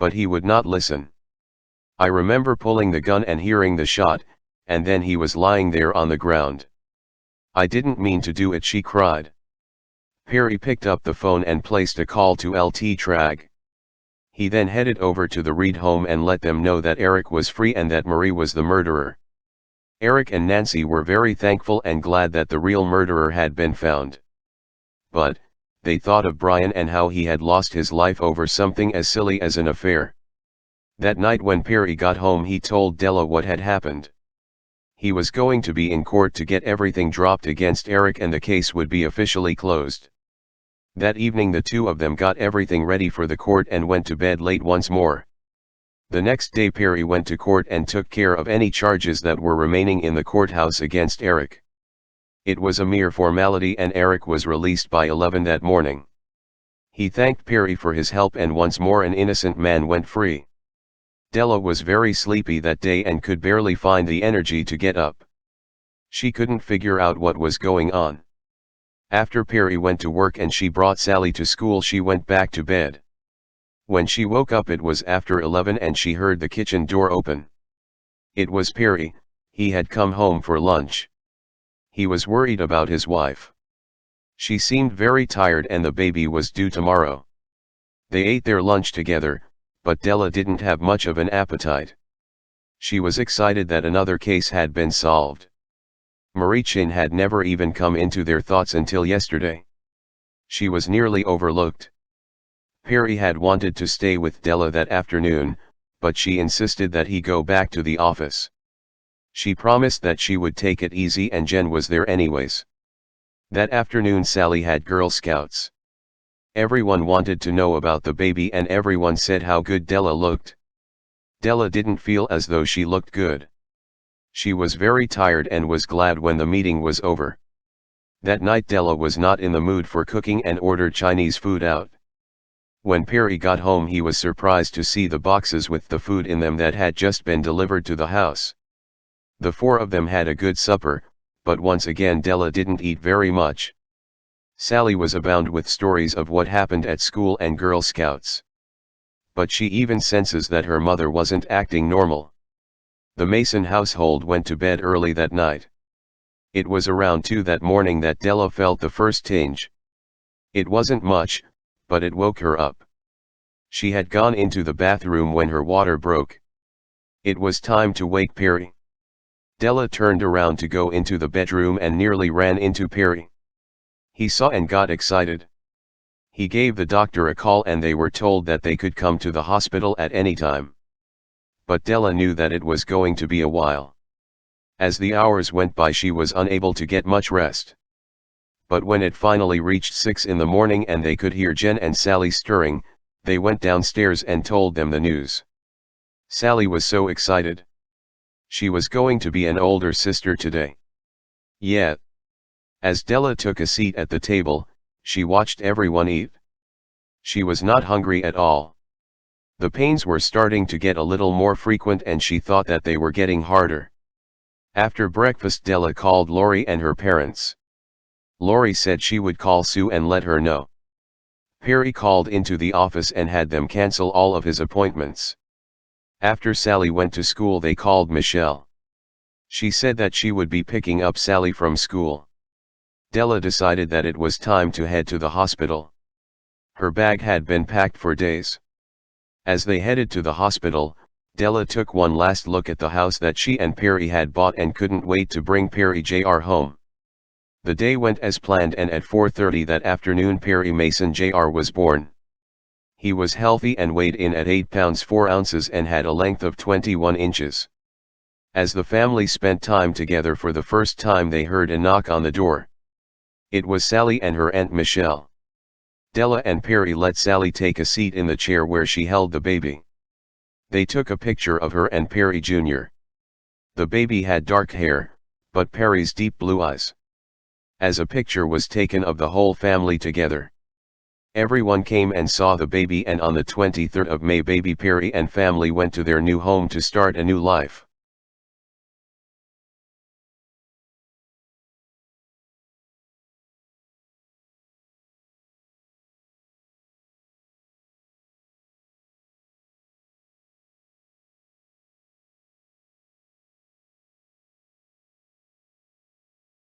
But he would not listen. I remember pulling the gun and hearing the shot, and then he was lying there on the ground. I didn't mean to do it," she cried. Perry picked up the phone and placed a call to LT Trag. He then headed over to the Reid home and let them know that Eric was free and that Marie was the murderer. Eric and Nancy were very thankful and glad that the real murderer had been found. But, they thought of Brian and how he had lost his life over something as silly as an affair. That night when Perry got home he told Della what had happened. He was going to be in court to get everything dropped against Eric and the case would be officially closed. That evening the two of them got everything ready for the court and went to bed late once more. The next day Perry went to court and took care of any charges that were remaining in the courthouse against Eric. It was a mere formality and Eric was released by 11 that morning. He thanked Perry for his help and once more an innocent man went free. Della was very sleepy that day and could barely find the energy to get up. She couldn't figure out what was going on. After Perry went to work and she brought Sally to school she went back to bed. When she woke up it was after 11 and she heard the kitchen door open. It was Perry. He had come home for lunch. He was worried about his wife. She seemed very tired and the baby was due tomorrow. They ate their lunch together, but Della didn't have much of an appetite. She was excited that another case had been solved. Marie Chin had never even come into their thoughts until yesterday. She was nearly overlooked. Perry had wanted to stay with Della that afternoon, but she insisted that he go back to the office. She promised that she would take it easy and Jen was there anyways. That afternoon Sally had Girl Scouts. Everyone wanted to know about the baby and everyone said how good Della looked. Della didn't feel as though she looked good. She was very tired and was glad when the meeting was over. That night Della was not in the mood for cooking and ordered Chinese food out. When Perry got home he was surprised to see the boxes with the food in them that had just been delivered to the house. The four of them had a good supper, but once again Della didn't eat very much. Sally was abound with stories of what happened at school and Girl Scouts. But she even senses that her mother wasn't acting normal. The Mason household went to bed early that night. It was around 2 that morning that Della felt the first tinge. It wasn't much, but it woke her up. She had gone into the bathroom when her water broke. It was time to wake Perry. Della turned around to go into the bedroom and nearly ran into Perry. He saw and got excited. He gave the doctor a call and they were told that they could come to the hospital at any time. But Della knew that it was going to be a while. As the hours went by she was unable to get much rest. But when it finally reached 6 in the morning and they could hear Jen and Sally stirring, they went downstairs and told them the news. Sally was so excited. She was going to be an older sister today. Yeah. As Della took a seat at the table, she watched everyone eat. She was not hungry at all. The pains were starting to get a little more frequent and she thought that they were getting harder. After breakfast Della called Lori and her parents. Lori said she would call Sue and let her know. Perry called into the office and had them cancel all of his appointments. After Sally went to school they called Michelle. She said that she would be picking up Sally from school. Della decided that it was time to head to the hospital. Her bag had been packed for days. As they headed to the hospital, Della took one last look at the house that she and Perry had bought and couldn't wait to bring Perry Jr. home. The day went as planned and at 4:30 that afternoon Perry Mason Jr. was born. He was healthy and weighed in at 8 pounds 4 ounces and had a length of 21 inches. As the family spent time together for the first time they heard a knock on the door. It was Sally and her Aunt Michelle. Della and Perry let Sally take a seat in the chair where she held the baby. They took a picture of her and Perry Jr. The baby had dark hair, but Perry's deep blue eyes. As a picture was taken of the whole family together. Everyone came and saw the baby and on the 23rd of May baby Perry and family went to their new home to start a new life.